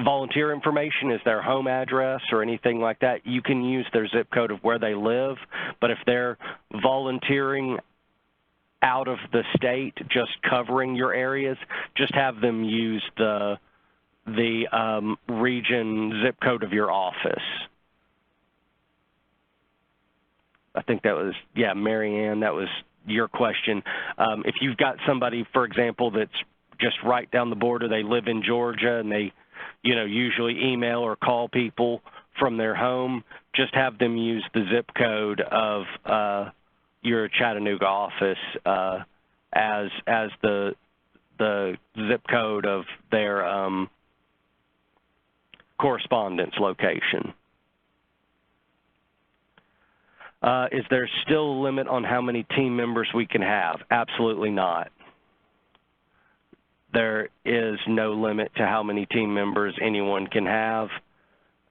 volunteer information, is their home address or anything like that, you can use their zip code of where they live. But if they're volunteering out of the state, just covering your areas, just have them use the region zip code of your office. I think that was, yeah, Mary Ann, that was your question. If you've got somebody, for example, that's just right down the border, they live in Georgia and they, usually email or call people from their home, just have them use the zip code of your Chattanooga office as the zip code of their correspondence location. Is there still a limit on how many team members we can have? Absolutely not. There is no limit to how many team members anyone can have.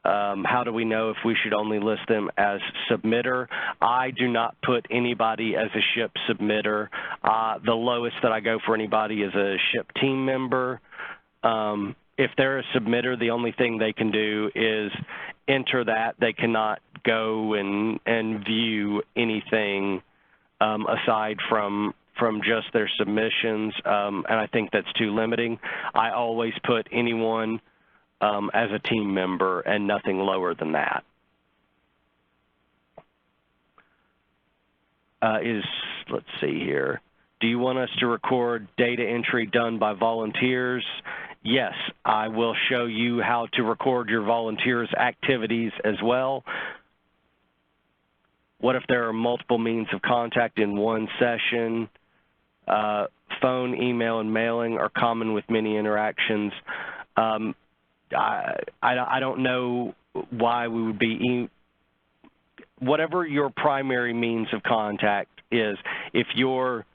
How do we know if we should only list them as submitter? I do not put anybody as a SHIP submitter. The lowest that I go for anybody is a SHIP team member. If they're a submitter, the only thing they can do is enter that. They cannot go and view anything aside from just their submissions, and I think that's too limiting. I always put anyone as a team member and nothing lower than that. Let's see here. Do you want us to record data entry done by volunteers? Yes, I will show you how to record your volunteers' activities as well. What if there are multiple means of contact in one session? Phone, email, and mailing are common with many interactions. I don't know why we would be, whatever your primary means of contact is, if you're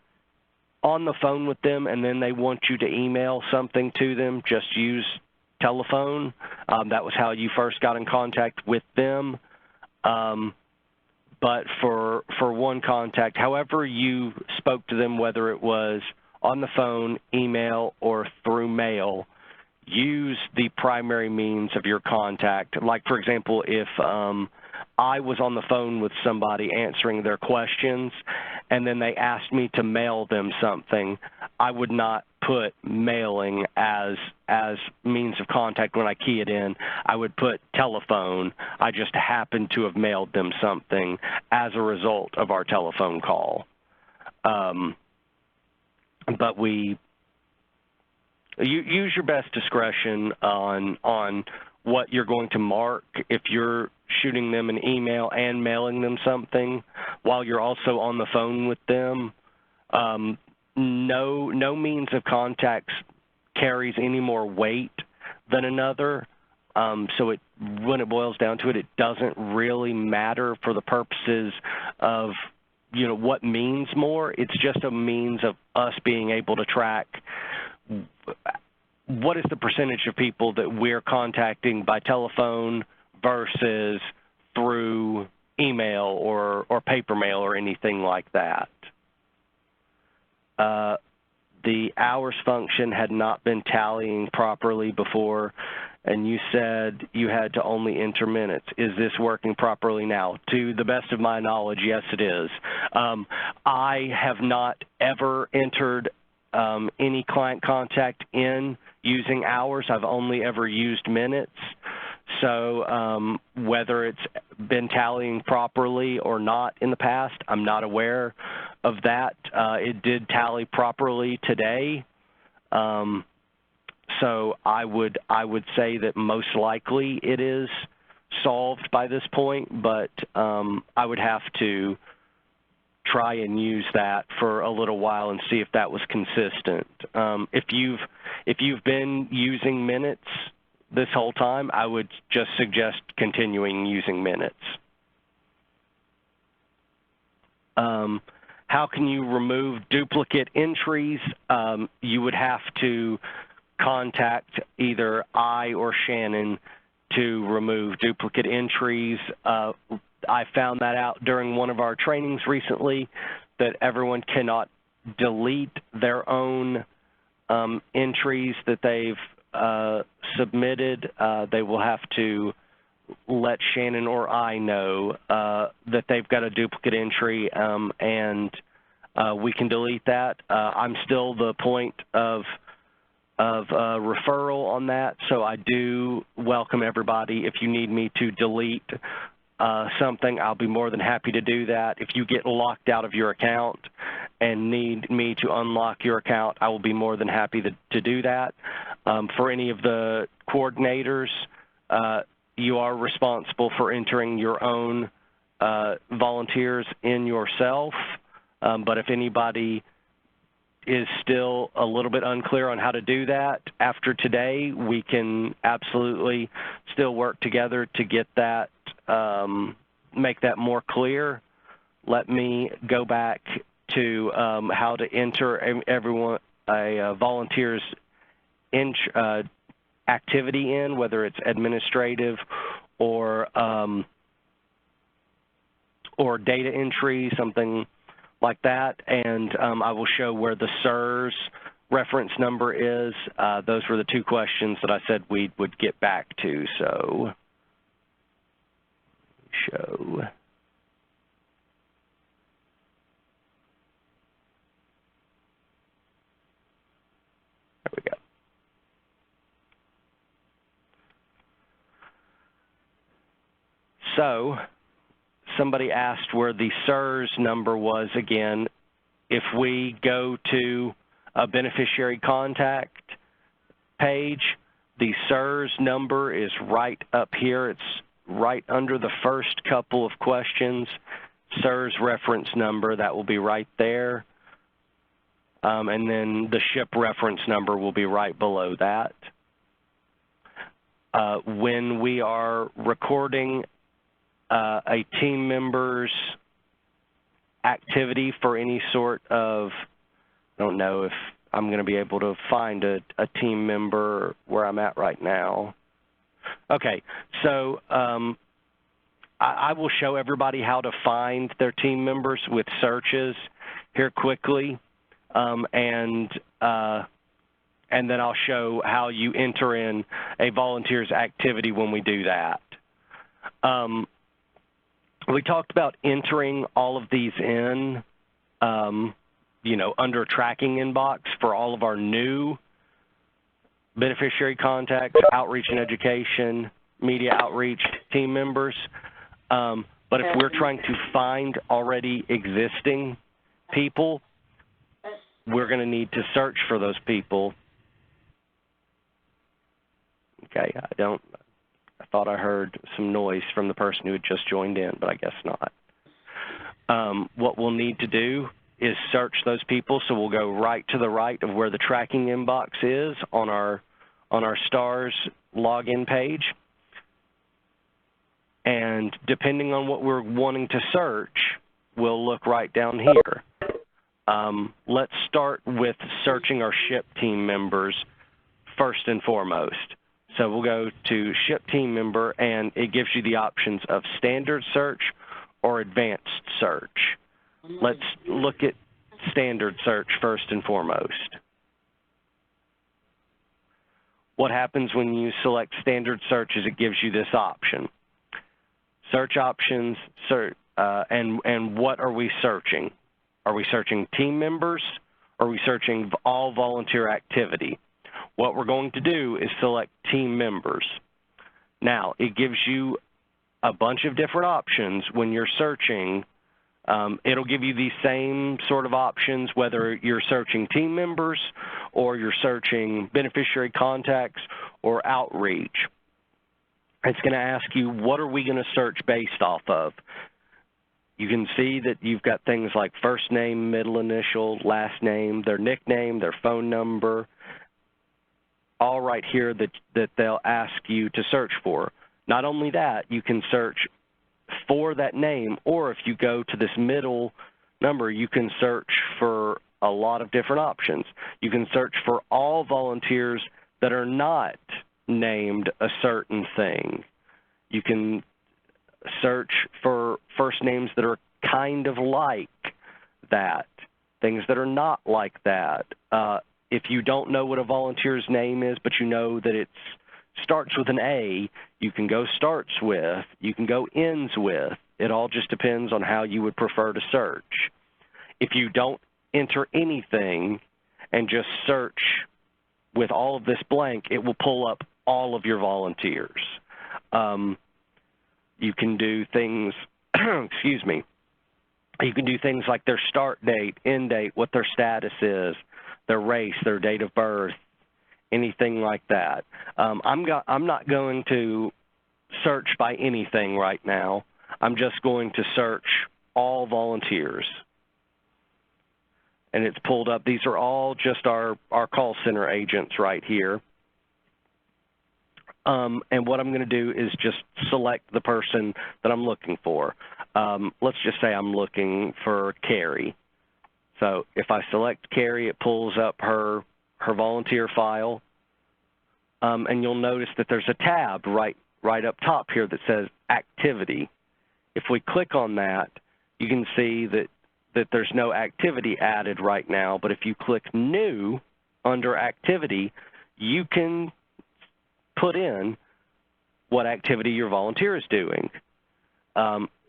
on the phone with them and then they want you to email something to them, just use telephone. That was how you first got in contact with them. But for one contact, however you spoke to them, whether it was on the phone, email, or through mail, use the primary means of your contact. Like, for example, if I was on the phone with somebody answering their questions and then they asked me to mail them something, I would not put mailing as means of contact when I key it in. I would put telephone. I just happened to have mailed them something as a result of our telephone call. But use your best discretion on what you're going to mark. If you're shooting them an email and mailing them something, while you're also on the phone with them. No means of contact carries any more weight than another. So when it boils down to it, it doesn't really matter for the purposes of, what means more. It's just a means of us being able to track what is the percentage of people that we're contacting by telephone versus through email or paper mail or anything like that. The hours function had not been tallying properly before, and you said you had to only enter minutes. Is this working properly now? To the best of my knowledge, yes, it is. I have not ever entered any client contact in using hours. I've only ever used minutes. So whether it's been tallying properly or not in the past, I'm not aware of that. It did tally properly today. So I would say that most likely it is solved by this point, but I would have to try and use that for a little while and see if that was consistent. If you've been using minutes this whole time, I would just suggest continuing using minutes. How can you remove duplicate entries? You would have to contact either I or Shannon to remove duplicate entries. I found that out during one of our trainings recently, that everyone cannot delete their own entries that they've submitted. They will have to let Shannon or I know that they've got a duplicate entry, and we can delete that. I'm still the point of referral on that, so I do welcome everybody. If you need me to delete something, I'll be more than happy to do that. If you get locked out of your account and need me to unlock your account, I will be more than happy to do that. For any of the coordinators, you are responsible for entering your own volunteers in yourself, but if anybody is still a little bit unclear on how to do that, after today, we can absolutely still work together to get that, make that more clear. Let me go back to how to enter a volunteer's activity in, whether it's administrative or data entry, something like that, and I will show where the SIRS reference number is. Those were the two questions that I said we would get back to. So, show. There we go. So, somebody asked where the SIRS number was again. If we go to a beneficiary contact page, the SIRS number is right up here. It's right under the first couple of questions. SIRS reference number, that will be right there. And then the SHIP reference number will be right below that. When we are recording a team member's activity for any sort of, I don't know if I'm going to be able to find a team member where I'm at right now. Okay, so I will show everybody how to find their team members with searches here quickly, and then I'll show how you enter in a volunteer's activity when we do that. We talked about entering all of these in, under tracking inbox for all of our new beneficiary contacts, outreach and education, media outreach team members. But if we're trying to find already existing people, we're going to need to search for those people. Okay, I thought I heard some noise from the person who had just joined in, but I guess not. what we'll need to do is search those people. So we'll go right to the right of where the tracking inbox is on our STARS login page. And depending on what we're wanting to search, we'll look right down here. Let's start with searching our SHIP team members first and foremost. So we'll go to SHIP team member, and it gives you the options of standard search or advanced search. Let's look at standard search first and foremost. What happens when you select standard search is it gives you this option. Search options, and what are we searching? Are we searching team members? Or are we searching all volunteer activity? What we're going to do is select team members. Now, it gives you a bunch of different options when you're searching. It'll give you these same sort of options whether you're searching team members or you're searching beneficiary contacts or outreach. It's going to ask you, what are we going to search based off of? You can see that you've got things like first name, middle initial, last name, their nickname, their phone number, all right here that they'll ask you to search for. Not only that, you can search for that name, or if you go to this middle number, you can search for a lot of different options. You can search for all volunteers that are not named a certain thing. You can search for first names that are kind of like that, things that are not like that. If you don't know what a volunteer's name is, but you know that it starts with an A, you can go starts with, you can go ends with. It all just depends on how you would prefer to search. If you don't enter anything and just search with all of this blank, it will pull up all of your volunteers. You can do things, excuse me, you can do things like their start date, end date, what their status is, their race, their date of birth, anything like that. I'm not going to search by anything right now. I'm just going to search all volunteers. And it's pulled up. These are all just our call center agents right here. And what I'm going to do is just select the person that I'm looking for. Let's just say I'm looking for Carrie. So if I select Carrie, it pulls up her volunteer file. And you'll notice that there's a tab right up top here that says activity. If we click on that, you can see that there's no activity added right now. But if you click new under activity, you can put in what activity your volunteer is doing.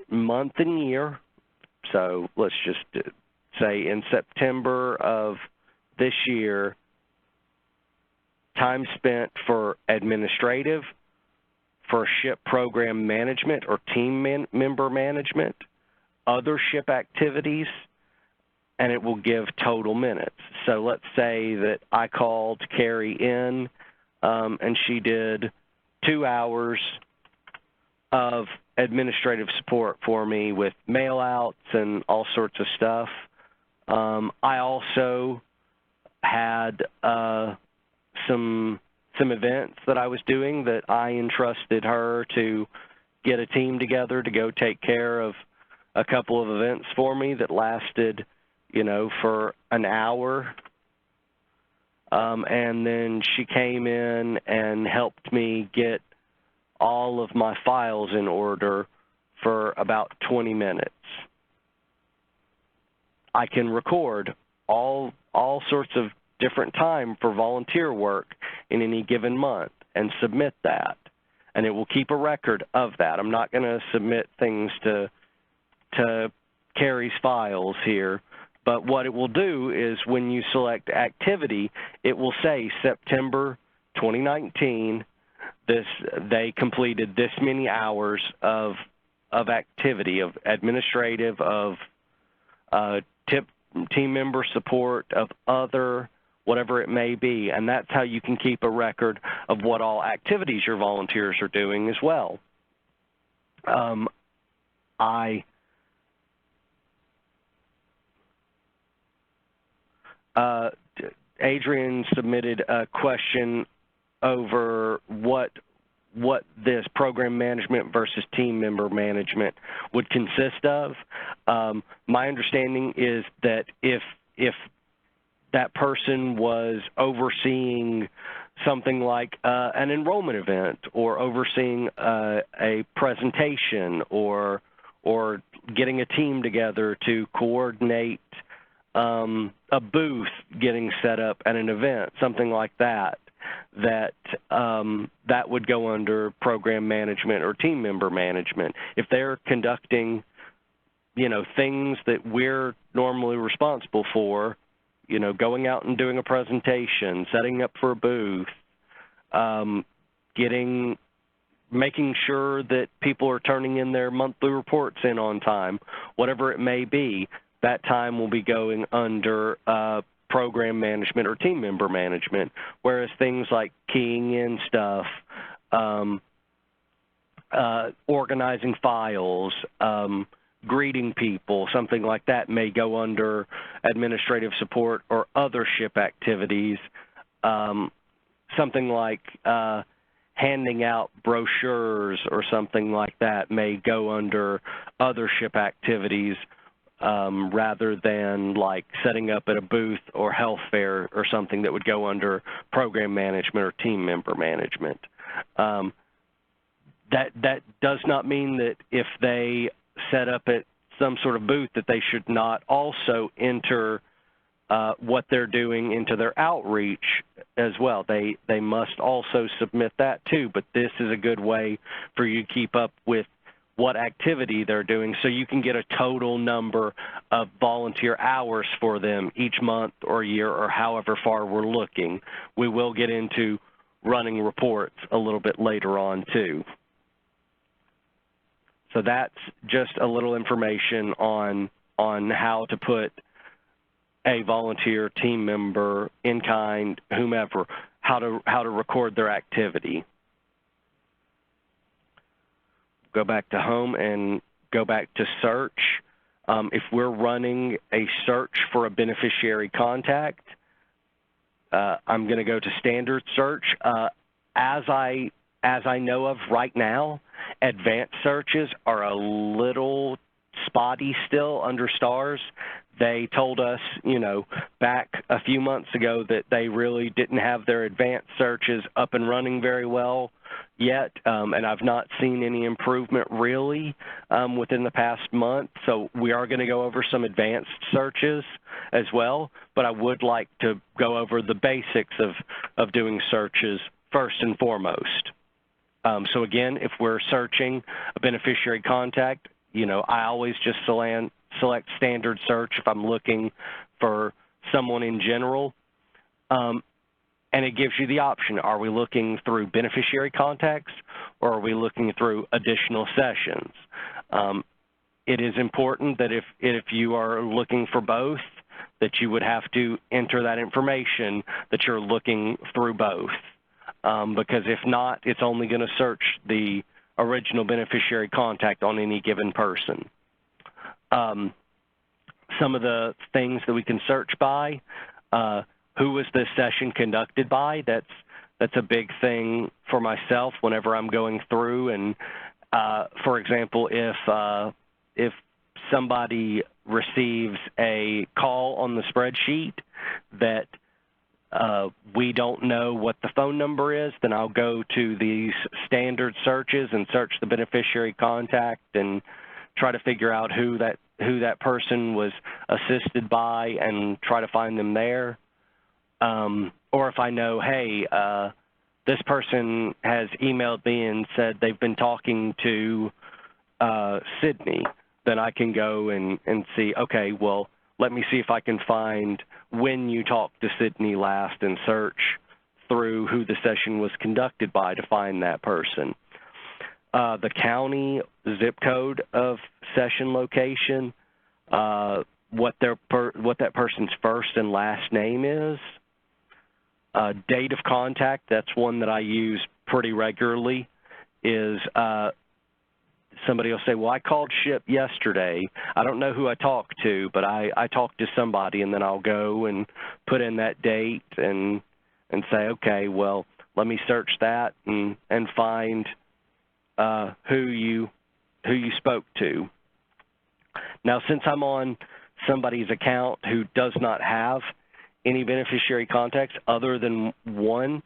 Month and year. So let's just say in September of this year, time spent for administrative, for SHIP program management or team member management, other SHIP activities, and it will give total minutes. So let's say that I called Carrie in and she did 2 hours of administrative support for me with mail outs and all sorts of stuff. I also had some events that I was doing that I entrusted her to get a team together to go take care of a couple of events for me that lasted, you know, for an hour. And then she came in and helped me get all of my files in order for about 20 minutes. I can record all sorts of different time for volunteer work in any given month and submit that. And it will keep a record of that. I'm not going to submit things to Carrie's files here, but what it will do is when you select activity, it will say September 2019, they completed this many hours of activity, of administrative, of team member support, of other, whatever it may be. And that's how you can keep a record of what all activities your volunteers are doing as well. I Adrian submitted a question over what this program management versus team member management would consist of. My understanding is that if that person was overseeing something like an enrollment event, or overseeing a presentation, or getting a team together to coordinate a booth getting set up at an event, something like that, that would go under program management or team member management. If they're conducting, things that we're normally responsible for, going out and doing a presentation, setting up for a booth, making sure that people are turning in their monthly reports in on time, whatever it may be, that time will be going under program management or team member management, whereas things like keying in stuff, organizing files, greeting people, something like that may go under administrative support or other SHIP activities. Something like handing out brochures or something like that may go under other SHIP activities, rather than like setting up at a booth or health fair or something that would go under program management or team member management. That does not mean that if they set up at some sort of booth that they should not also enter what they're doing into their outreach as well. They must also submit that too, but this is a good way for you to keep up with what activity they're doing, so you can get a total number of volunteer hours for them each month or year, or however far we're looking. We will get into running reports a little bit later on too. So that's just a little information on how to put a volunteer, team member, in kind, whomever, how to record their activity. Go back to home and go back to search. If we're running a search for a beneficiary contact, I'm going to go to standard search. As I know of right now, advanced searches are a little spotty still under STARS. They told us, back a few months ago that they really didn't have their advanced searches up and running very well yet, and I've not seen any improvement really within the past month. So we are going to go over some advanced searches as well, but I would like to go over the basics of doing searches first and foremost. So again, if we're searching a beneficiary contact, I always just select standard search if I'm looking for someone in general. And it gives you the option. Are we looking through beneficiary contacts, or are we looking through additional sessions? It is important that if you are looking for both, that you would have to enter that information that you're looking through both. Because if not, it's only going to search the original beneficiary contact on any given person. Some of the things that we can search by, who was this session conducted by? That's a big thing for myself whenever I'm going through. And for example, if somebody receives a call on the spreadsheet that we don't know what the phone number is, then I'll go to these standard searches and search the beneficiary contact and try to figure out who that person was assisted by and try to find them there. Or if I know, hey, this person has emailed me and said they've been talking to Sydney, then I can go and see, okay, well, let me see if I can find when you talked to Sydney last and search through who the session was conducted by to find that person. The county, zip code of session location, what that person's first and last name is. Date of contact, that's one that I use pretty regularly, is somebody will say, well, I called SHIP yesterday. I don't know who I talked to, but I talked to somebody, and then I'll go and put in that date and say, okay, well, let me search that and find who you spoke to. Now, since I'm on somebody's account who does not have any beneficiary contacts other than one,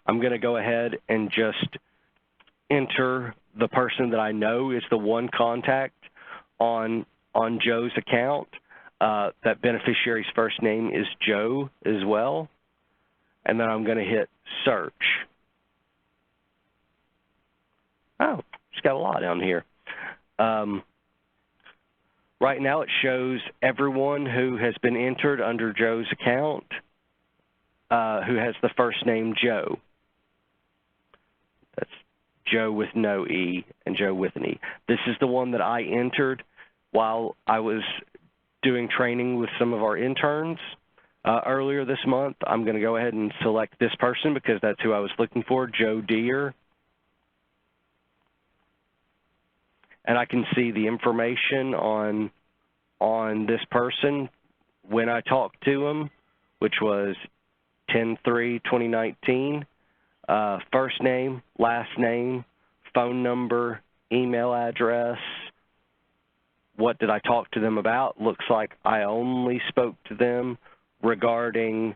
I'm going to go ahead and just enter the person that I know is the one contact on Joe's account. That beneficiary's first name is Joe as well. And then I'm going to hit search. Oh, it's got a lot down here. Right now it shows everyone who has been entered under Joe's account who has the first name Joe. That's Joe with no E and Joe with an E. This is the one that I entered while I was doing training with some of our interns earlier this month. I'm going to go ahead and select this person because that's who I was looking for, Joe Deere. And I can see the information on this person when I talked to him, which was 10/3/2019. First name, last name, phone number, email address. What did I talk to them about? Looks like I only spoke to them regarding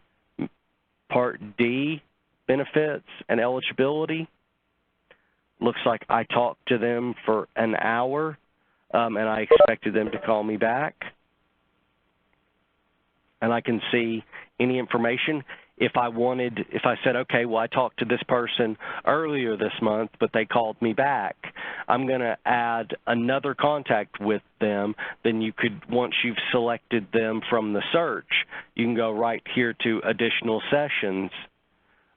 Part D benefits and eligibility. Looks like I talked to them for an hour, and I expected them to call me back. And I can see any information. If I said, okay, well, I talked to this person earlier this month, but they called me back, I'm going to add another contact with them. Then you could, once you've selected them from the search, you can go right here to additional sessions,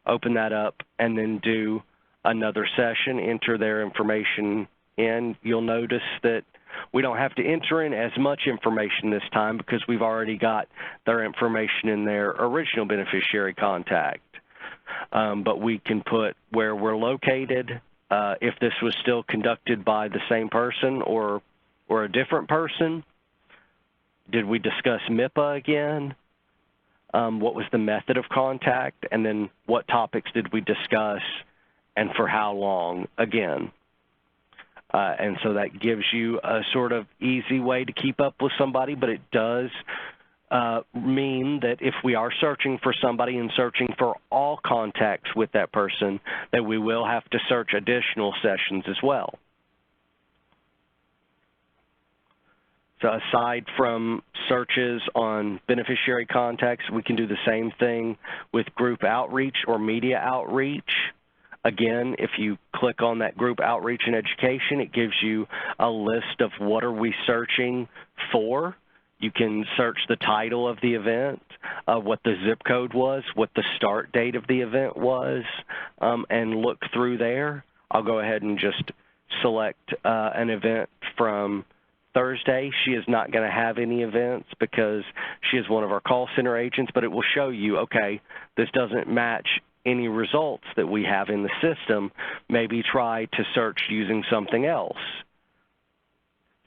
open that up, and then do another session, enter their information in. You'll notice that we don't have to enter in as much information this time because we've already got their information in their original beneficiary contact. But we can put where we're located, if this was still conducted by the same person or a different person. Did we discuss MIPA again? What was the method of contact? And then what topics did we discuss and for how long again? And so that gives you a sort of easy way to keep up with somebody, but it does mean that if we are searching for somebody and searching for all contacts with that person, that we will have to search additional sessions as well. So aside from searches on beneficiary contacts, we can do the same thing with group outreach or media outreach. Again, if you click on that group outreach and education, it gives you a list of what are we searching for. You can search the title of the event, what the zip code was, what the start date of the event was, and look through there. I'll go ahead and just select an event from Thursday. She is not going to have any events because she is one of our call center agents, but it will show you, okay, this doesn't match any results that we have in the system. Maybe try to search using something else.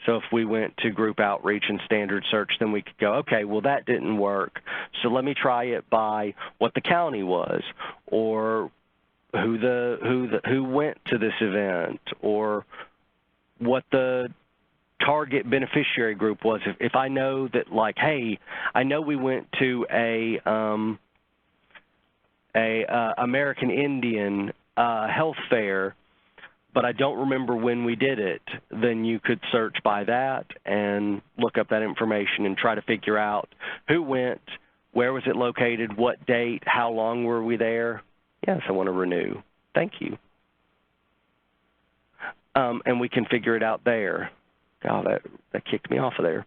So if we went to group outreach and standard search, then we could go, okay, well, that didn't work. So let me try it by what the county was, or who went to this event, or what the target beneficiary group was. If I know that, like, hey, I know we went to a American Indian health fair, but I don't remember when we did it, then you could search by that and look up that information and try to figure out who went, where was it located, what date, how long were we there. Yes, I want to renew. Thank you. And we can figure it out there. God, that kicked me off of there.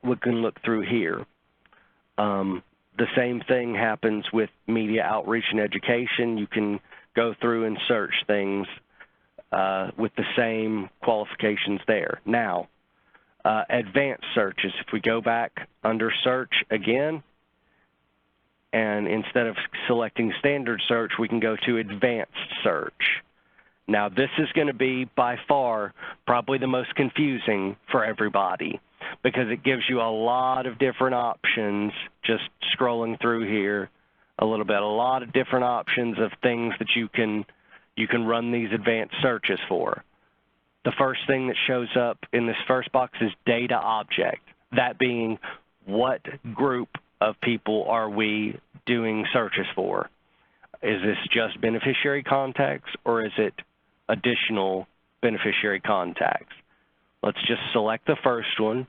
We can look through here. The same thing happens with media outreach and education. You can go through and search things with the same qualifications there. Now, advanced searches. If we go back under search again, and instead of selecting standard search, we can go to advanced search. Now, this is going to be by far probably the most confusing for everybody because it gives you a lot of different options, just scrolling through here a little bit, a lot of different options of things that you can run these advanced searches for. The first thing that shows up in this first box is data object, that being what group of people are we doing searches for? Is this just beneficiary contacts or is it additional beneficiary contacts? Let's just select the first one,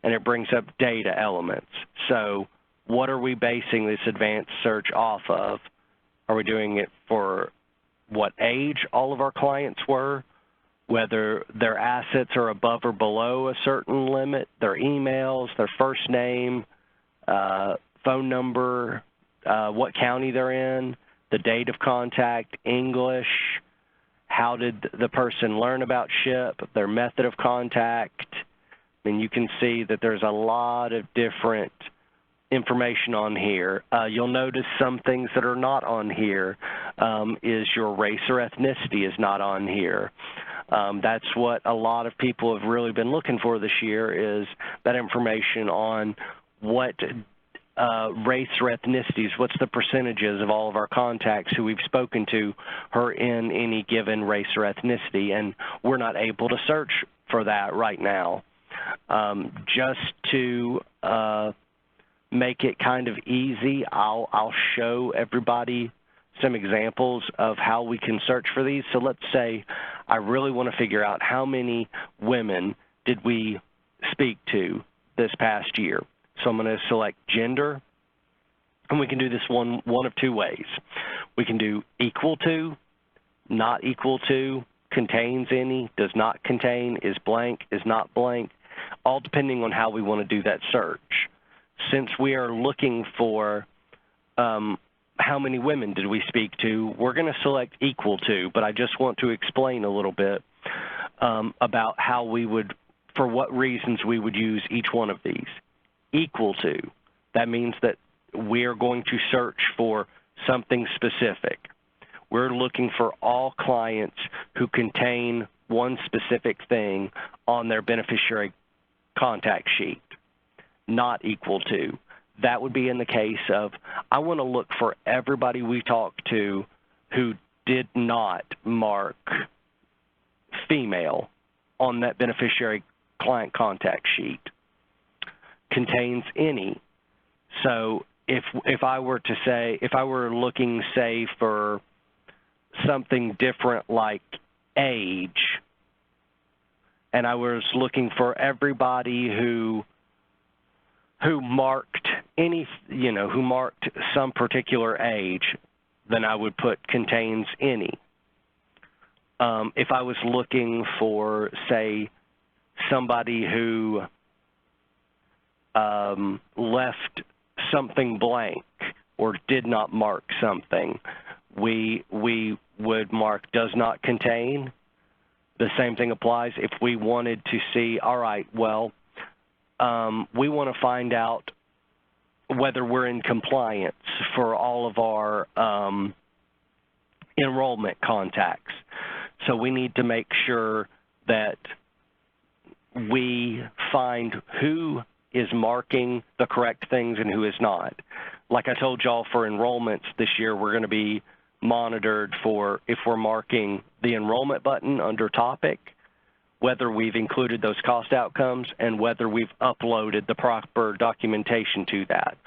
and it brings up data elements. So what are we basing this advanced search off of? Are we doing it for what age all of our clients were, whether their assets are above or below a certain limit, their emails, their first name, phone number, what county they're in, the date of contact, English, how did the person learn about SHIP, their method of contact. I mean, you can see that there's a lot of different information on here. You'll notice some things that are not on here is your race or ethnicity is not on here. That's what a lot of people have really been looking for this year is that information on what race or ethnicities, what's the percentages of all of our contacts who we've spoken to are in any given race or ethnicity, and we're not able to search for that right now. Just to make it kind of easy, I'll show everybody some examples of how we can search for these. So let's say I really want to figure out how many women did we speak to this past year. So I'm going to select gender, and we can do this one of two ways. We can do equal to, not equal to, contains any, does not contain, is blank, is not blank, all depending on how we want to do that search. Since we are looking for how many women did we speak to, we're going to select equal to, but I just want to explain a little bit about how we would, for what reasons we would use each one of these. Equal to, that means that we're going to search for something specific. We're looking for all clients who contain one specific thing on their beneficiary contact sheet. Not equal to, that would be in the case of I want to look for everybody we talked to who did not mark female on that beneficiary client contact sheet. Contains any. So if I were to say, if I were looking, say, for something different like age, and I was looking for everybody who marked any, who marked some particular age, then I would put contains any. If I was looking for, say, somebody who left something blank or did not mark something, we would mark does not contain. The same thing applies if we wanted to see, all right, well, we want to find out whether we're in compliance for all of our enrollment contacts. So we need to make sure that we find who is marking the correct things and who is not. Like I told y'all, for enrollments this year, we're going to be monitored for if we're marking the enrollment button under topic, whether we've included those cost outcomes, and whether we've uploaded the proper documentation to that.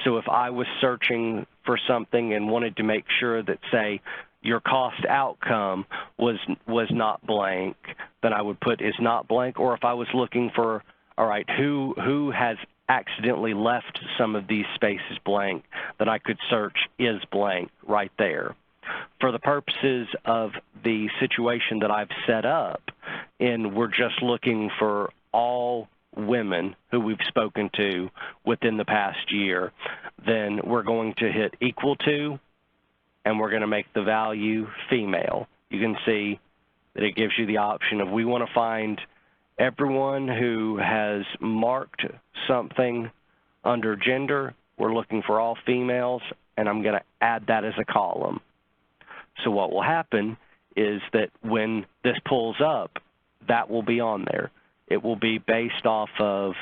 So if I was searching for something and wanted to make sure that, say, your cost outcome was not blank, then I would put is not blank. Or if I was looking for, all right, who has accidentally left some of these spaces blank, then I could search is blank right there. For the purposes of the situation that I've set up, and we're just looking for all women who we've spoken to within the past year, then we're going to hit equal to, and we're going to make the value female. You can see that it gives you the option of we want to find everyone who has marked something under gender. We're looking for all females, and I'm going to add that as a column. So what will happen is that when this pulls up, that will be on there. It will be based off of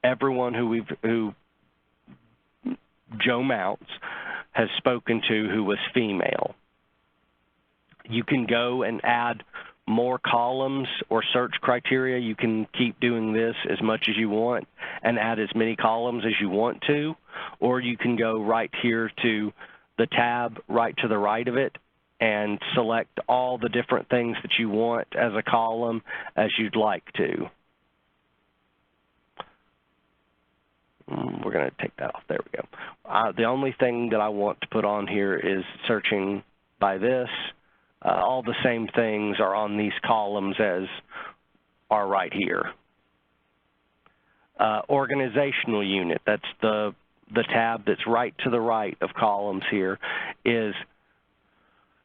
everyone who Joe Mounts has spoken to who was female. You can go and add more columns or search criteria. You can keep doing this as much as you want and add as many columns as you want to, or you can go right here to the tab right to the right of it and select all the different things that you want as a column as you'd like to. We're going to take that off. There we go. The only thing that I want to put on here is searching by this. All the same things are on these columns as are right here. Organizational unit, that's the tab that's right to the right of columns here, is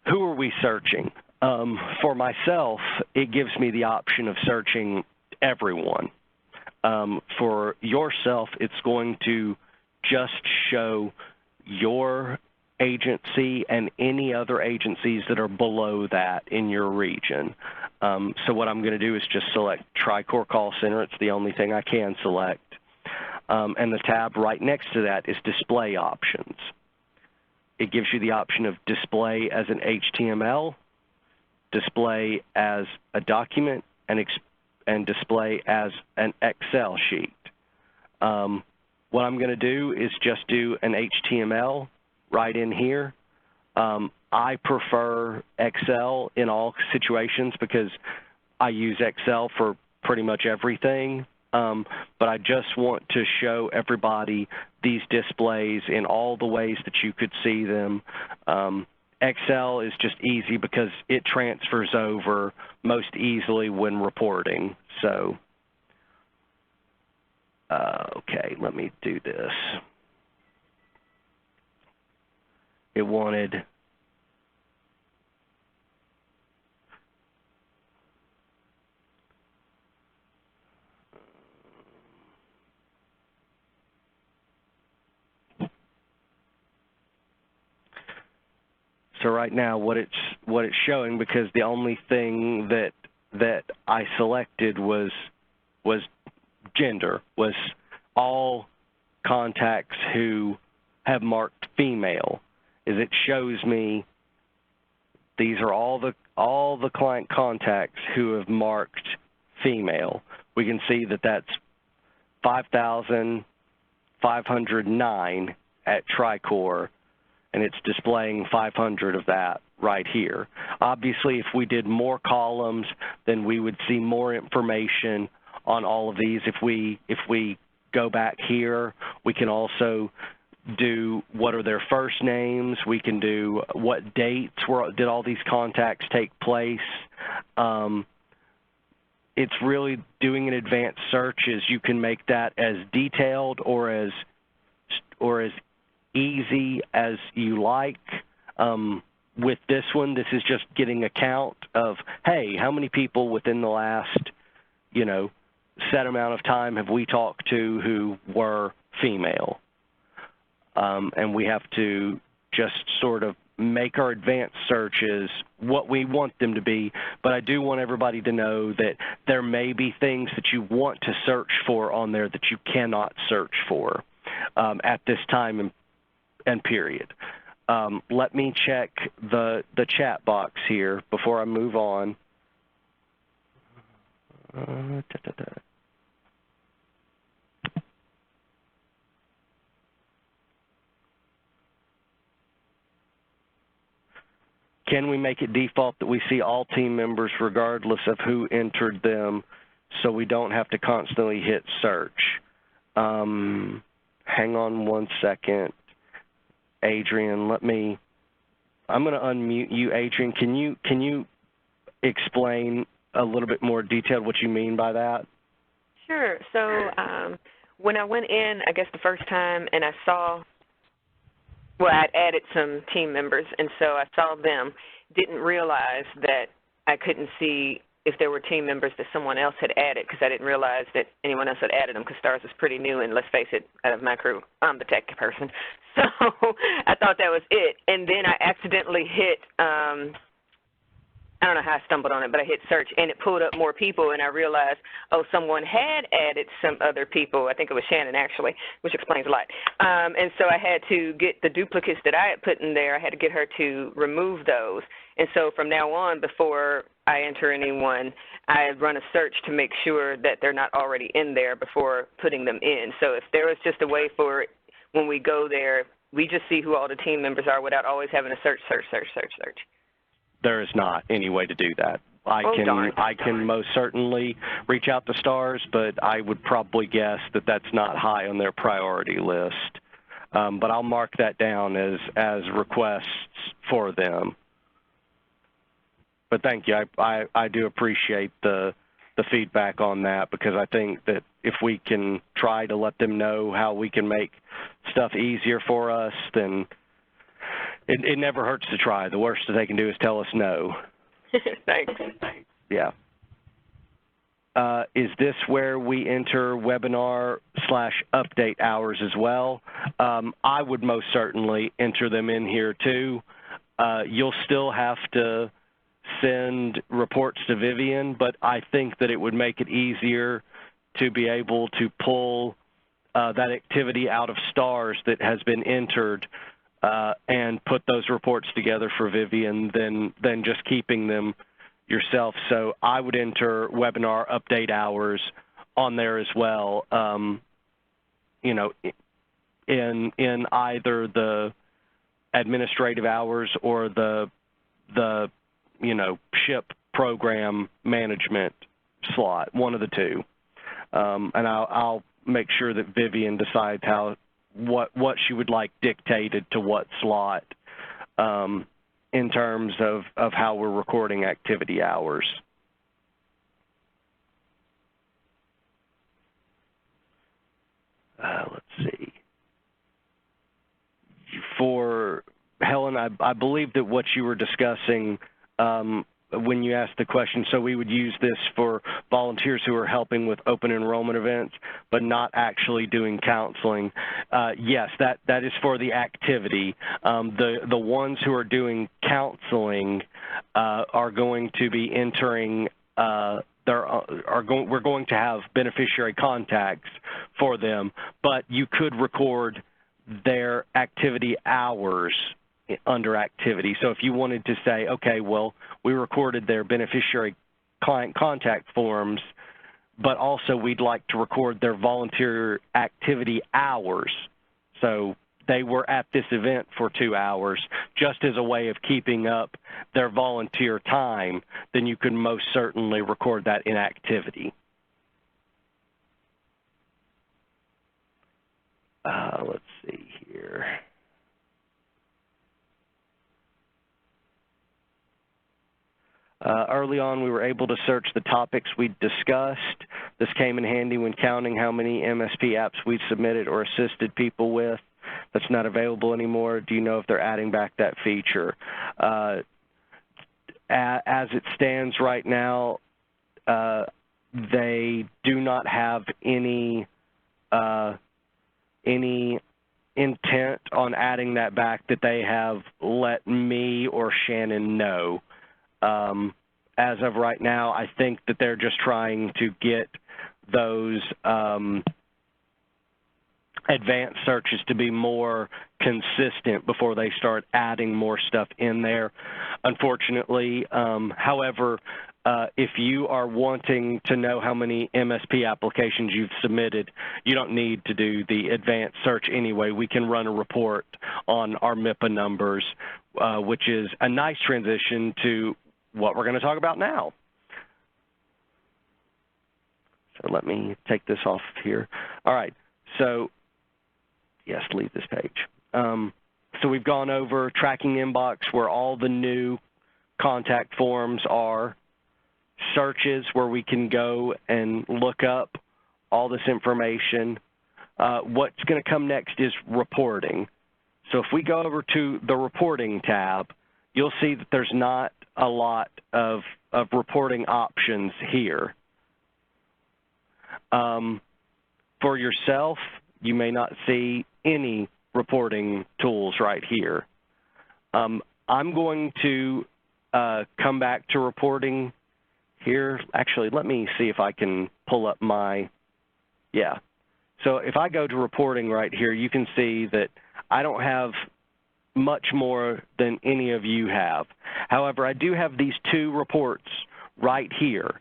who are we searching? For myself, it gives me the option of searching everyone. For yourself, it's going to just show your agency and any other agencies that are below that in your region. So what I'm going to do is just select Tri-Corps Call Center. It's the only thing I can select. And the tab right next to that is Display Options. It gives you the option of display as an HTML, display as a document, and display as an Excel sheet. What I'm going to do is just do an HTML right in here. I prefer Excel in all situations because I use Excel for pretty much everything. But I just want to show everybody these displays in all the ways that you could see them. Excel is just easy because it transfers over most easily when reporting. So, okay, let me do this. It wanted so right now what it's showing, because the only thing that I selected was gender, was all contacts who have marked female, is it shows me these are all the client contacts who have marked female. We can see that that's 5,509 at Tri-Corps, and it's displaying 500 of that right here. Obviously, if we did more columns, then we would see more information on all of these. If we go back here, we can also do what are their first names. We can do what dates did all these contacts take place. It's really doing an advanced search is you can make that as detailed or as easy as you like. With this one, this is just getting a count of, hey, how many people within the last, set amount of time have we talked to who were female? And we have to just sort of make our advanced searches what we want them to be. But I do want everybody to know that there may be things that you want to search for on there that you cannot search for at this time and period. Let me check the chat box here before I move on. Can we make it default that we see all team members regardless of who entered them so we don't have to constantly hit search? Hang on one second. Adrian, I'm going to unmute you, Adrian. Can you explain a little bit more detailed what you mean by that? Sure. So when I went in, I guess the first time, and I saw, well, I'd added some team members, and so I saw them, didn't realize that I couldn't see if there were team members that someone else had added, because I didn't realize that anyone else had added them, because STARS is pretty new, and let's face it, out of my crew, I'm the tech person. So I thought that was it. And then I accidentally hit I don't know how I stumbled on it, but I hit search, and it pulled up more people, and I realized, oh, someone had added some other people. I think it was Shannon, actually, which explains a lot. And so I had to get the duplicates that I had put in there. I had to get her to remove those. And so from now on, before I enter anyone, I run a search to make sure that they're not already in there before putting them in. So if there was just a way for when we go there, we just see who all the team members are without always having to search. There is not any way to do that. I can most certainly reach out to STARS, but I would probably guess that that's not high on their priority list. But I'll mark that down as requests for them. But thank you. I do appreciate the feedback on that, because I think that if we can try to let them know how we can make stuff easier for us, then it never hurts to try. The worst that they can do is tell us no. Thanks. Yeah. Is this where we enter webinar/update hours as well? I would most certainly enter them in here too. You'll still have to send reports to Vivian, but I think that it would make it easier to be able to pull that activity out of STARS that has been entered and put those reports together for Vivian than just keeping them yourself. So I would enter webinar update hours on there as well, you know, in either the administrative hours or the you know, SHIP program management slot, one of the two. And I'll make sure that Vivian decides what she would like dictated to what slot in terms of how we're recording activity hours. Let's see. For Helen, I believe that what you were discussing when you asked the question, so we would use this for volunteers who are helping with open enrollment events, but not actually doing counseling. Yes, that is for the activity. The ones who are doing counseling are going to be entering, we're going to have beneficiary contacts for them, but you could record their activity hours under activity. So if you wanted to say, okay, well, we recorded their beneficiary client contact forms, but also we'd like to record their volunteer activity hours. So they were at this event for 2 hours, just as a way of keeping up their volunteer time, then you could most certainly record that in activity. Let's see here. Early on, we were able to search the topics we discussed. This came in handy when counting how many MSP apps we submitted or assisted people with. That's not available anymore. Do you know if they're adding back that feature? As it stands right now, they do not have any intent on adding that back that they have let me or Shannon know. As of right now, I think that they're just trying to get those advanced searches to be more consistent before they start adding more stuff in there. Unfortunately, however, if you are wanting to know how many MSP applications you've submitted, you don't need to do the advanced search anyway. We can run a report on our MIPA numbers, which is a nice transition to what we're going to talk about now. So let me take this off here. All right. So, yes, leave this page. So we've gone over tracking inbox where all the new contact forms are, searches where we can go and look up all this information. What's going to come next is reporting. So if we go over to the reporting tab, you'll see that there's not a lot of reporting options here. For yourself, you may not see any reporting tools right here. I'm going to come back to reporting here. Actually, let me see if I can pull up my, yeah. So if I go to reporting right here, you can see that I don't have much more than any of you have. However, I do have these two reports right here,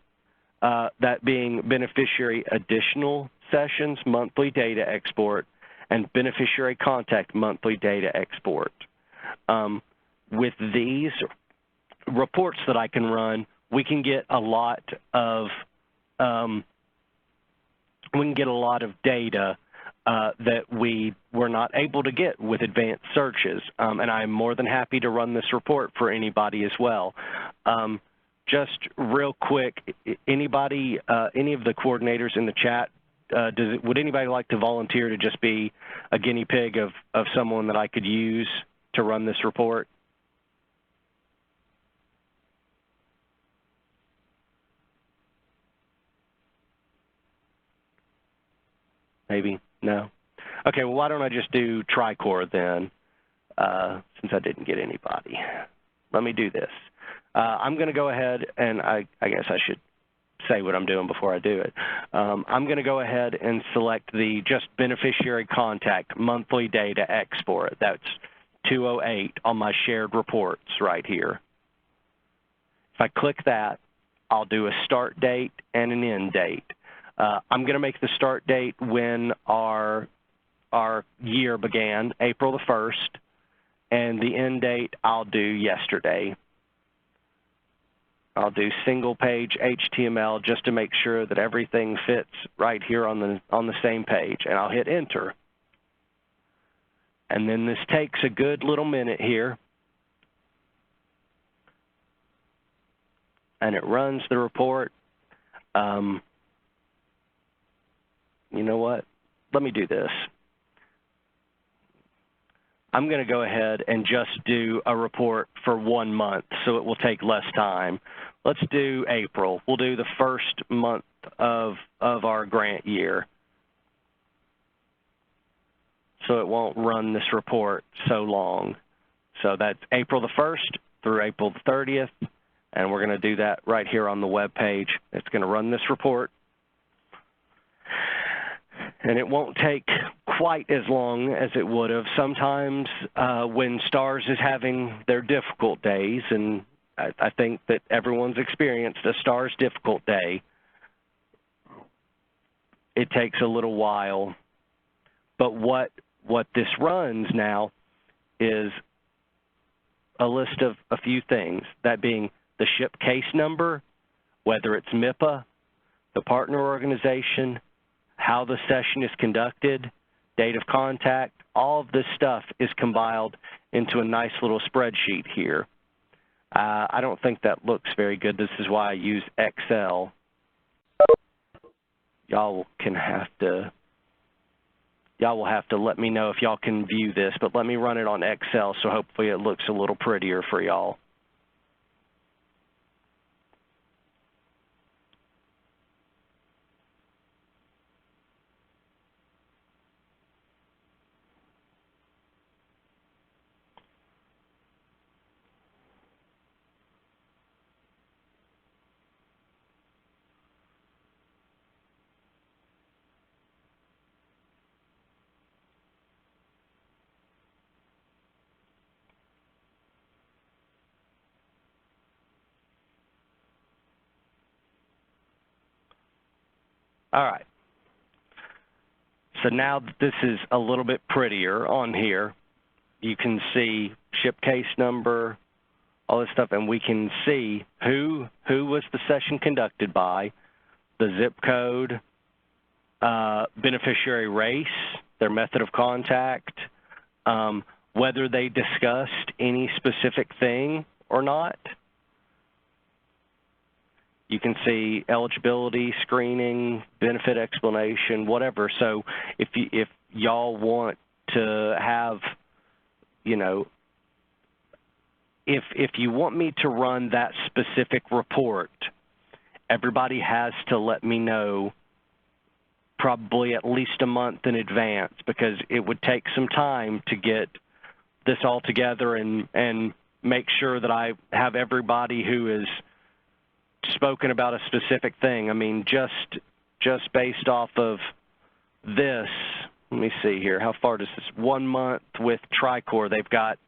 that being beneficiary additional sessions, monthly data export, and beneficiary contact monthly data export. With these reports that I can run, we can get a lot of data that we were not able to get with advanced searches, and I'm more than happy to run this report for anybody as well. Just real quick, anybody, any of the coordinators in the chat, would anybody like to volunteer to just be a guinea pig of someone that I could use to run this report? Maybe? No? Okay, well, why don't I just do Tricor then, since I didn't get anybody. Let me do this. I'm going to go ahead, and I guess I should say what I'm doing before I do it. I'm going to go ahead and select the just beneficiary contact monthly data export. That's 208 on my shared reports right here. If I click that, I'll do a start date and an end date. I'm going to make the start date when our year began, April the 1st, and the end date I'll do yesterday. I'll do single page HTML just to make sure that everything fits right here on the same page, and I'll hit enter. And then this takes a good little minute here, and it runs the report. You know what? Let me do this. I'm going to go ahead and just do a report for 1 month, so it will take less time. Let's do April. We'll do the first month of our grant year, so it won't run this report so long. So that's April the 1st through April the 30th, and we're going to do that right here on the web page. It's going to run this report. And it won't take quite as long as it would have. Sometimes when STARS is having their difficult days, and I think that everyone's experienced a STARS difficult day, it takes a little while. But what this runs now is a list of a few things, that being the ship case number, whether it's MIPA, the partner organization, how the session is conducted, date of contact. All of this stuff is compiled into a nice little spreadsheet here. I don't think that looks very good. This is why I use Excel. Y'all will have to let me know if y'all can view this, but let me run it on Excel so hopefully it looks a little prettier for y'all. All right. So now that this is a little bit prettier on here, you can see ship case number, all this stuff, and we can see who was the session conducted by, the zip code, beneficiary race, their method of contact, whether they discussed any specific thing or not. You can see eligibility, screening, benefit explanation, whatever. So if y'all want to have, you know, if you want me to run that specific report, everybody has to let me know probably at least a month in advance, because it would take some time to get this all together and make sure that I have everybody who is spoken about a specific thing. I mean, just based off of this, let me see here. How far does this? 1 month with Tricor, they've got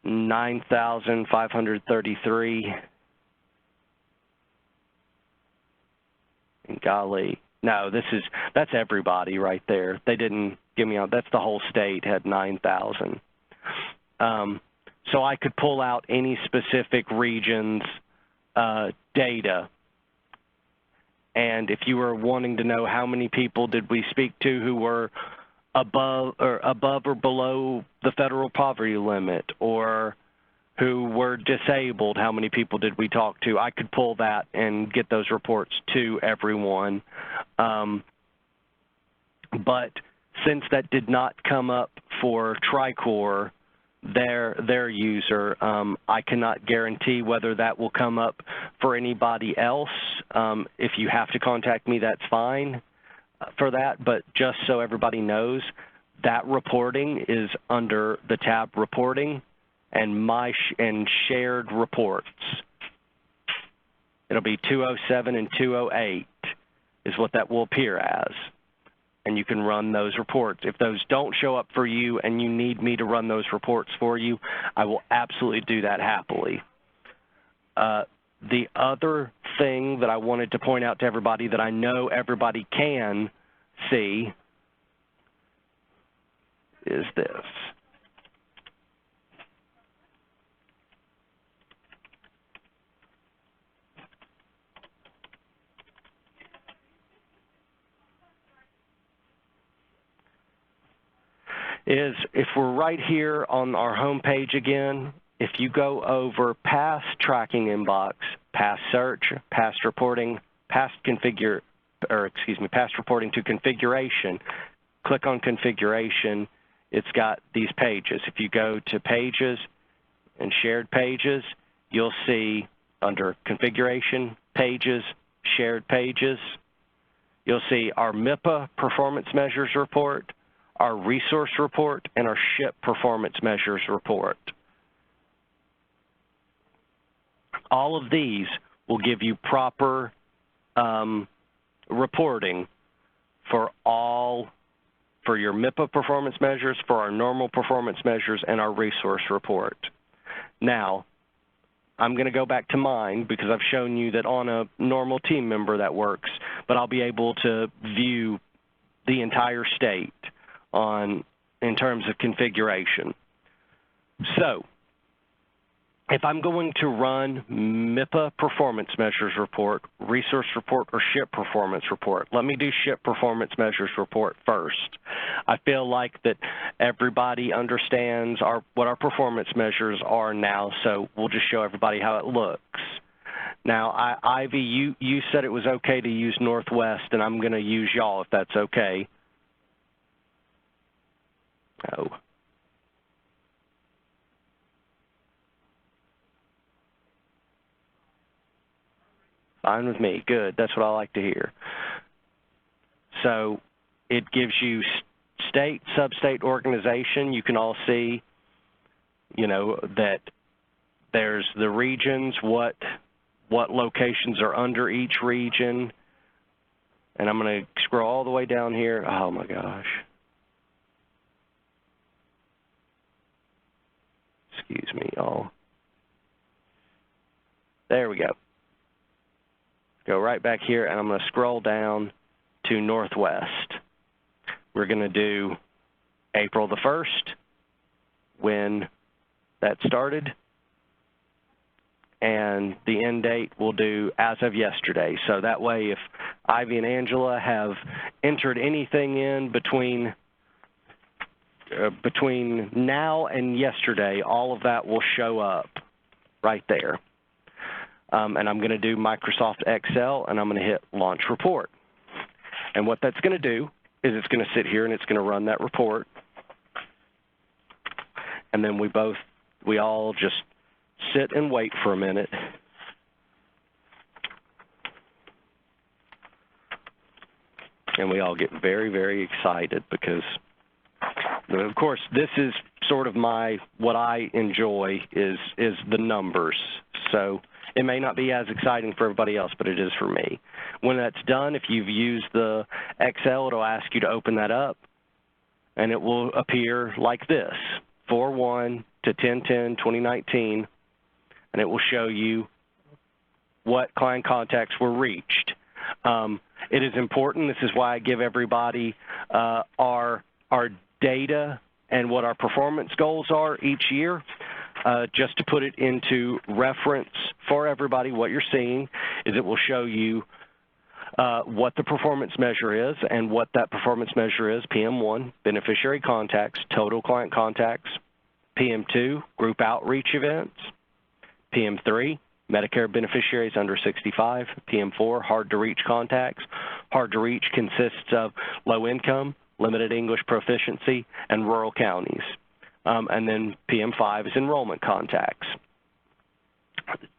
9,533. And golly, no, that's everybody right there. They didn't give me out. That's the whole state had 9,000. So I could pull out any specific region's data. And if you were wanting to know how many people did we speak to who were above or below the federal poverty limit, or who were disabled, how many people did we talk to? I could pull that and get those reports to everyone. But since that did not come up for Tricor, their user, I cannot guarantee whether that will come up for anybody else. If you have to contact me, that's fine for that, but just so everybody knows, that reporting is under the tab Reporting and Shared Reports. It'll be 207 and 208 is what that will appear as. And you can run those reports. If those don't show up for you and you need me to run those reports for you, I will absolutely do that happily. The other thing that I wanted to point out to everybody that I know everybody can see is this. Is if we're right here on our home page again, if you go over past tracking inbox, past search, past reporting, past reporting to configuration, click on configuration, it's got these pages. If you go to pages and shared pages, you'll see under configuration, pages, shared pages, you'll see our MIPA performance measures report, our resource report, and our SHIP performance measures report. All of these will give you proper reporting for your MIPA performance measures, for our normal performance measures, and our resource report. Now, I'm going to go back to mine because I've shown you that on a normal team member that works, but I'll be able to view the entire state in terms of configuration. So if I'm going to run MIPA performance measures report, resource report, or SHIP performance report, let me do SHIP performance measures report first. I feel like that everybody understands what our performance measures are now, so we'll just show everybody how it looks. Now, Ivy, you said it was okay to use Northwest, and I'm going to use y'all if that's okay. Oh. Fine with me. Good. That's what I like to hear. So it gives you state, sub-state organization. You can all see, that there's the regions, what locations are under each region. And I'm going to scroll all the way down here. Oh, my gosh. Excuse me, y'all. There we go. Go right back here, and I'm going to scroll down to Northwest. We're going to do April the 1st, when that started, and the end date we'll do as of yesterday. So that way, if Ivy and Angela have entered anything in between now and yesterday, all of that will show up right there. And I'm going to do Microsoft Excel, and I'm going to hit Launch Report. And what that's going to do is it's going to sit here and it's going to run that report. And then we all just sit and wait for a minute. And we all get very, very excited because, of course, this is sort of what I enjoy is the numbers. So it may not be as exciting for everybody else, but it is for me. When that's done, if you've used the Excel, it'll ask you to open that up, and it will appear like this, 4/1 to 10/10/2019, and it will show you what client contacts were reached. It is important. This is why I give everybody our data and what our performance goals are each year, just to put it into reference for everybody. What you're seeing is it will show you what the performance measure is, and what that performance measure is: PM1, beneficiary contacts, total client contacts; PM2, group outreach events; PM3, Medicare beneficiaries under 65; PM4, hard to reach contacts. Hard to reach consists of low income, limited English proficiency, and rural counties. And then PM5 is enrollment contacts.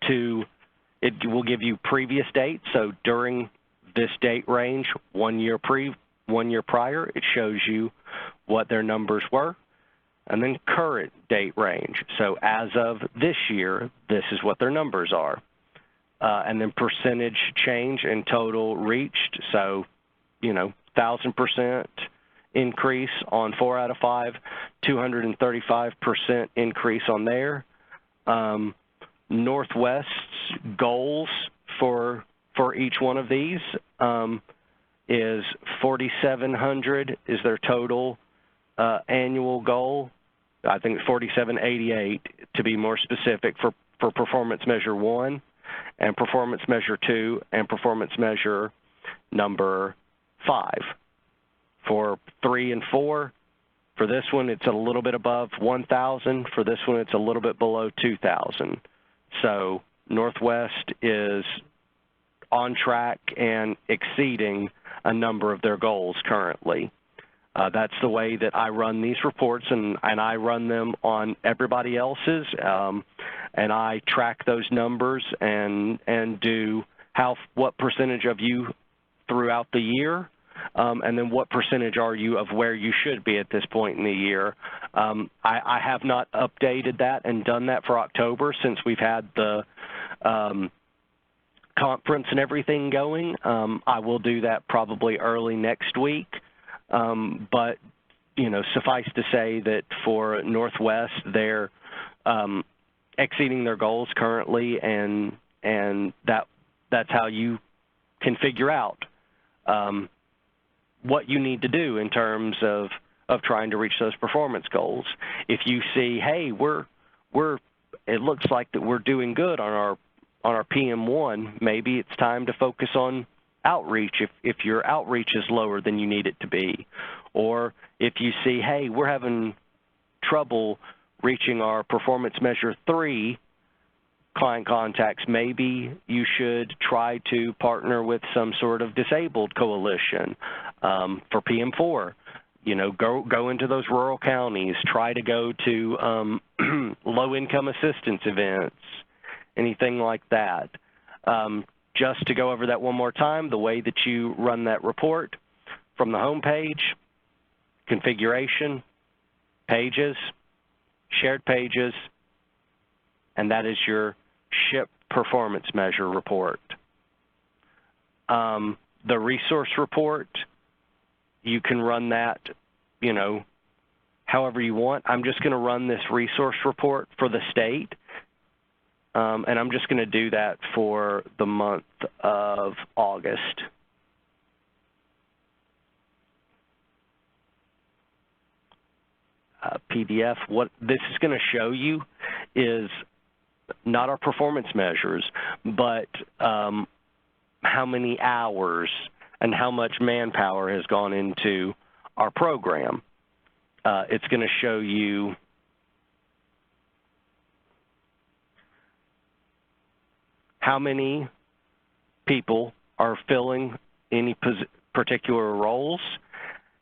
It will give you previous dates. So during this date range, 1 year prior, it shows you what their numbers were. And then current date range. So as of this year, this is what their numbers are. And then percentage change in total reached. So, 1,000% increase on 4 out of 5, 235% increase on there. Northwest's goals for each one of these is 4,700 is their total annual goal. I think 4,788 to be more specific for performance measure 1, and performance measure 2, and performance measure number 5. For 3 and 4, for this one it's a little bit above 1,000. For this one it's a little bit below 2,000. So Northwest is on track and exceeding a number of their goals currently. That's the way that I run these reports, and I run them on everybody else's, and I track those numbers and do what percentage of you throughout the year, and then what percentage are you of where you should be at this point in the year. I have not updated that and done that for October since we've had the conference and everything going. I will do that probably early next week. But, suffice to say that for Northwest, they're exceeding their goals currently, and that's how you can figure out what you need to do in terms of trying to reach those performance goals. If you see, hey, it looks like that we're doing good on our PM1, maybe it's time to focus on outreach if your outreach is lower than you need it to be. Or if you see, hey, we're having trouble reaching our performance measure 3 client contacts, maybe you should try to partner with some sort of disabled coalition. For PM4, go into those rural counties, try to go to low-income assistance events, anything like that. Just to go over that one more time, the way that you run that report: from the home page, configuration, pages, shared pages, and that is your SHIP performance measure report. The resource report, you can run that, however you want. I'm just going to run this resource report for the state. And I'm just going to do that for the month of August. PDF, what this is going to show you is not our performance measures, but how many hours and how much manpower has gone into our program. It's going to show you how many people are filling any particular roles,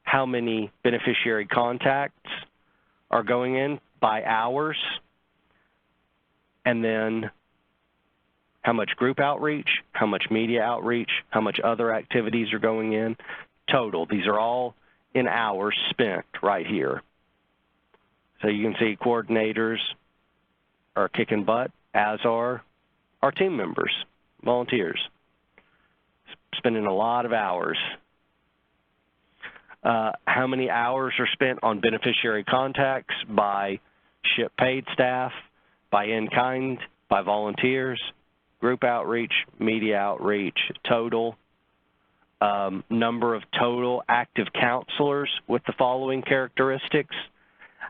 how many beneficiary contacts are going in by hours, and then how much group outreach, how much media outreach, how much other activities are going in, total. These are all in hours spent right here. So you can see coordinators are kicking butt, as are our team members, volunteers, spending a lot of hours. How many hours are spent on beneficiary contacts by SHIP paid staff, by in-kind, by volunteers, group outreach, media outreach, total. Number of total active counselors with the following characteristics: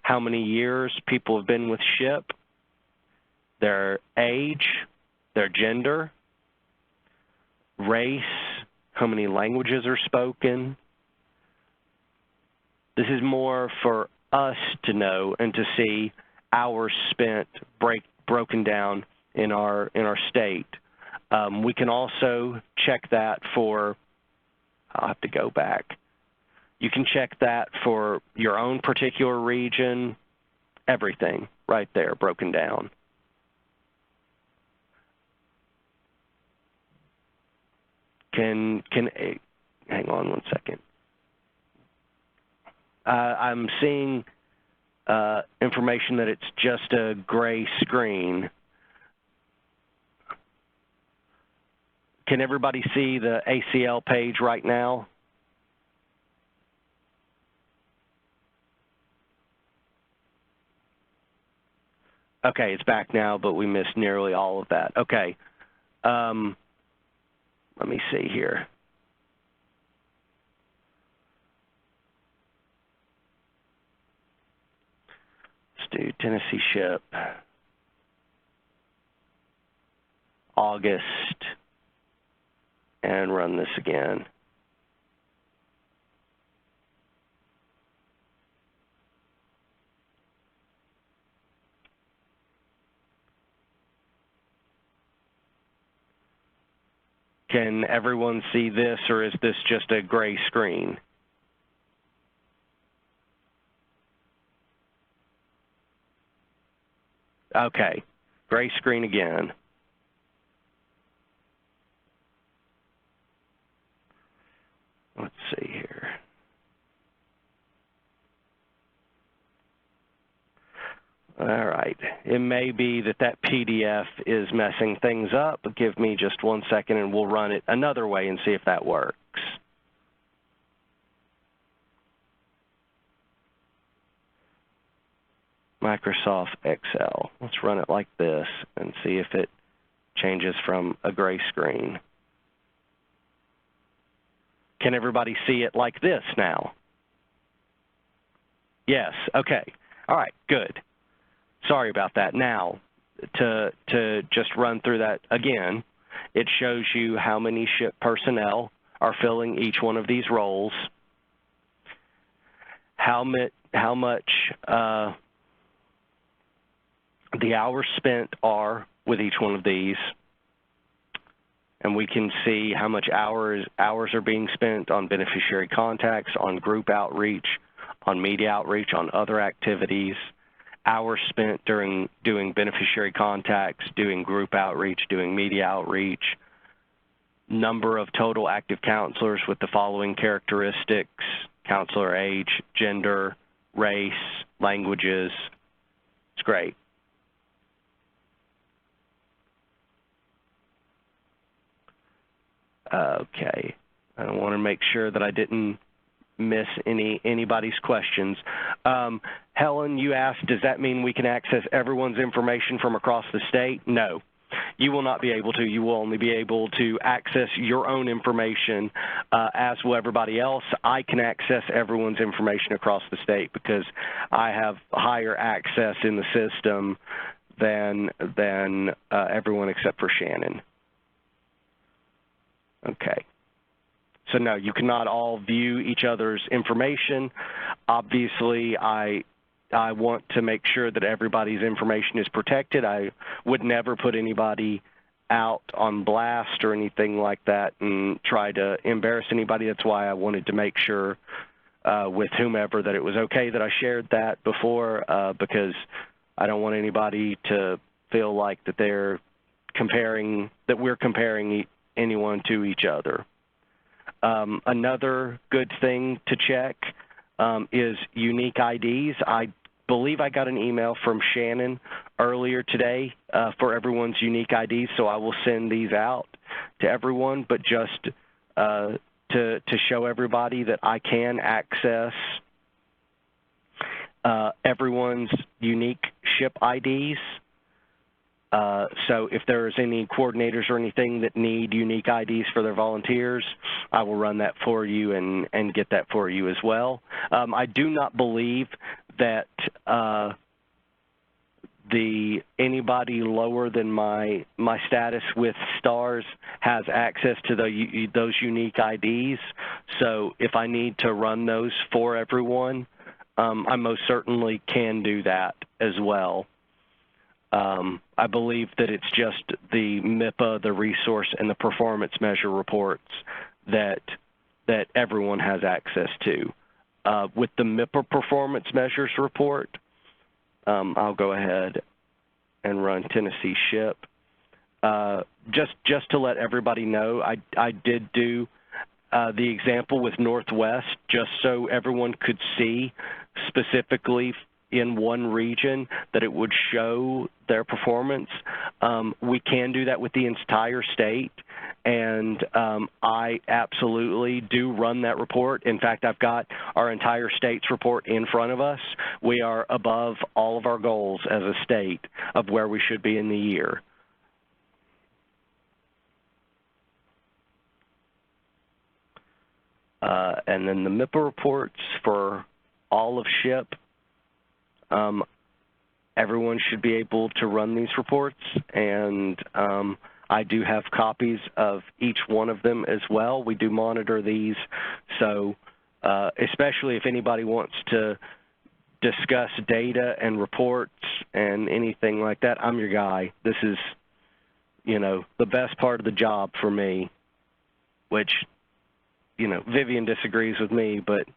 how many years people have been with SHIP, their age, their gender, race, how many languages are spoken. This is more for us to know and to see hours spent broken down in our state. We can also check that for, I'll have to go back. You can check that for your own particular region, everything right there broken down. Hang on one second. I'm seeing information that it's just a gray screen. Can everybody see the ACL page right now? Okay, it's back now, but we missed nearly all of that. Okay. Let me see here. Let's do Tennessee SHIP. August. And run this again. Can everyone see this, or is this just a gray screen? Okay, gray screen again. Let's see here. All right, it may be that that PDF is messing things up, but give me just 1 second and we'll run it another way and see if that works. Microsoft Excel. Let's run it like this and see if it changes from a gray screen. Can everybody see it like this now? Yes, okay. All right, good. Sorry about that. Now, to just run through that again, it shows you how many SHIP personnel are filling each one of these roles, how much the hours spent are with each one of these, and we can see how much hours are being spent on beneficiary contacts, on group outreach, on media outreach, on other activities, hours spent during doing beneficiary contacts, doing group outreach, doing media outreach, number of total active counselors with the following characteristics: counselor age, gender, race, languages. It's great. Okay, I want to make sure that I didn't miss anybody's questions. Helen, you asked, does that mean we can access everyone's information from across the state? No, you will not be able to. You will only be able to access your own information, as will everybody else. I can access everyone's information across the state because I have higher access in the system than everyone except for Shannon. Okay. So no, you cannot all view each other's information. Obviously, I want to make sure that everybody's information is protected. I would never put anybody out on blast or anything like that and try to embarrass anybody. That's why I wanted to make sure with whomever that it was okay that I shared that before, because I don't want anybody to feel like that we're comparing anyone to each other. Another good thing to check is unique IDs. believe I got an email from Shannon earlier today for everyone's unique IDs, so I will send these out to everyone, but just to show everybody that I can access everyone's unique SHIP IDs. So if there's any coordinators or anything that need unique IDs for their volunteers, I will run that for you and get that for you as well. I do not believe that anybody lower than my status with STARS has access to those unique IDs. So if I need to run those for everyone, I most certainly can do that as well. I believe that it's just the MIPA, the resource, and the performance measure reports that everyone has access to. With the MIPA performance measures report, I'll go ahead and run Tennessee SHIP. Just to let everybody know, I did do the example with Northwest just so everyone could see specifically in one region that it would show their performance. We can do that with the entire state, and I absolutely do run that report. In fact, I've got our entire state's report in front of us. We are above all of our goals as a state of where we should be in the year. And then the MIPA reports for all of SHIP. Everyone should be able to run these reports, and I do have copies of each one of them as well. We do monitor these, so especially if anybody wants to discuss data and reports and anything like that, I'm your guy. This is, you know, the best part of the job for me, which, you know, Vivian disagrees with me, but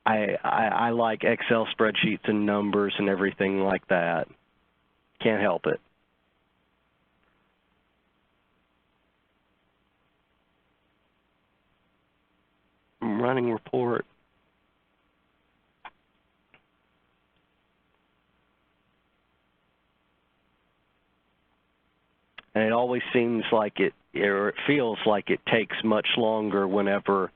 I like Excel spreadsheets and numbers and everything like that. Can't help it. I'm running report. And it always seems like it feels like it takes much longer whenever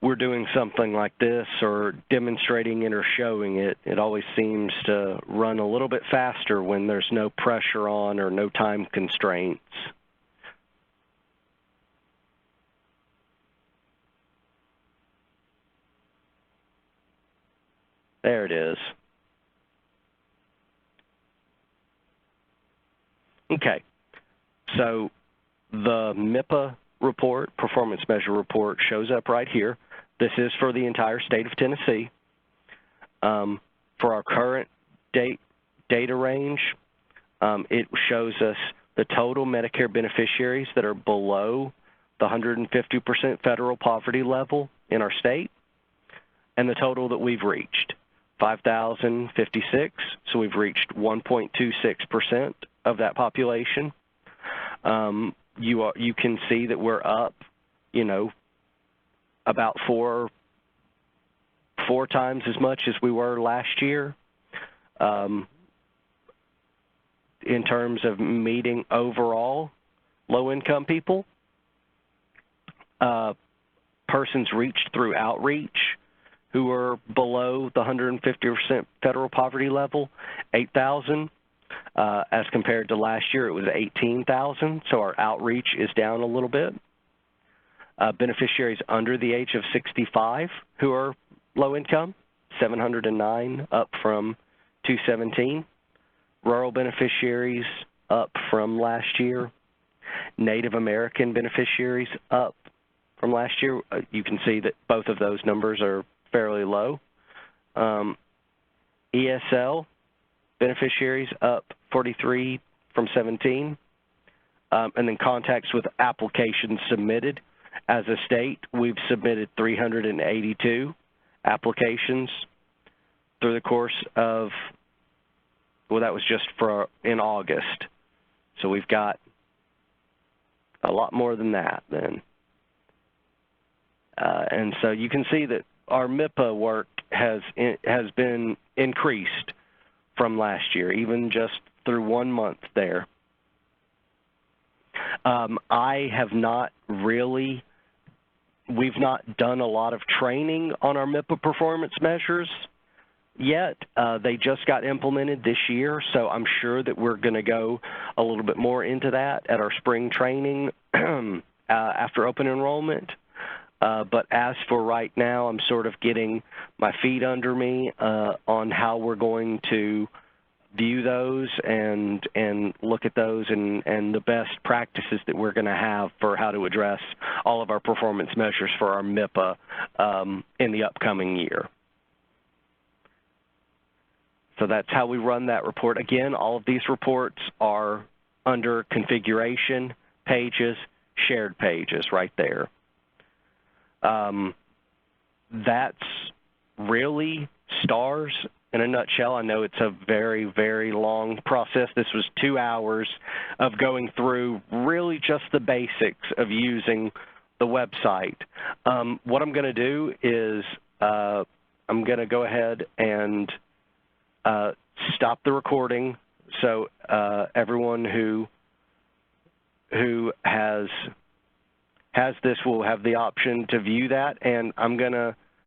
we're doing something like this or demonstrating it or showing it. It always seems to run a little bit faster when there's no pressure on or no time constraints. There it is. Okay, so the MIPA report, performance measure report, shows up right here. This is for the entire state of Tennessee. For our current data range, it shows us the total Medicare beneficiaries that are below the 150% federal poverty level in our state, and the total that we've reached, 5,056. So we've reached 1.26% of that population. You can see that we're up, you know, about four times as much as we were last year in terms of meeting overall low-income people. Persons reached through outreach who are below the 150% federal poverty level, 8,000. As compared to last year, it was 18,000, so our outreach is down a little bit. Beneficiaries under the age of 65 who are low income, 709, up from 217. Rural beneficiaries up from last year. Native American beneficiaries up from last year. You can see that both of those numbers are fairly low. ESL beneficiaries up 43 from 17. And then contacts with applications submitted. As a state, we've submitted 382 applications through the course of, well, that was just in August. So we've got a lot more than that then. And so you can see that our MIPA work has been increased from last year, even just through 1 month there. I have not really, we've not done a lot of training on our MIPA performance measures yet. They just got implemented this year, so I'm sure that we're going to go a little bit more into that at our spring training after open enrollment. But as for right now, I'm sort of getting my feet under me on how we're going to view those and look at those and the best practices that we're going to have for how to address all of our performance measures for our MIPA in the upcoming year. So that's how we run that report. Again, all of these reports are under configuration pages, shared pages right there. That's really STARS in a nutshell. I know it's a very, very long process. This was 2 hours of going through really just the basics of using the website. What I'm going to do is I'm going to go ahead and stop the recording, so everyone who has this will have the option to view that, and I'm going to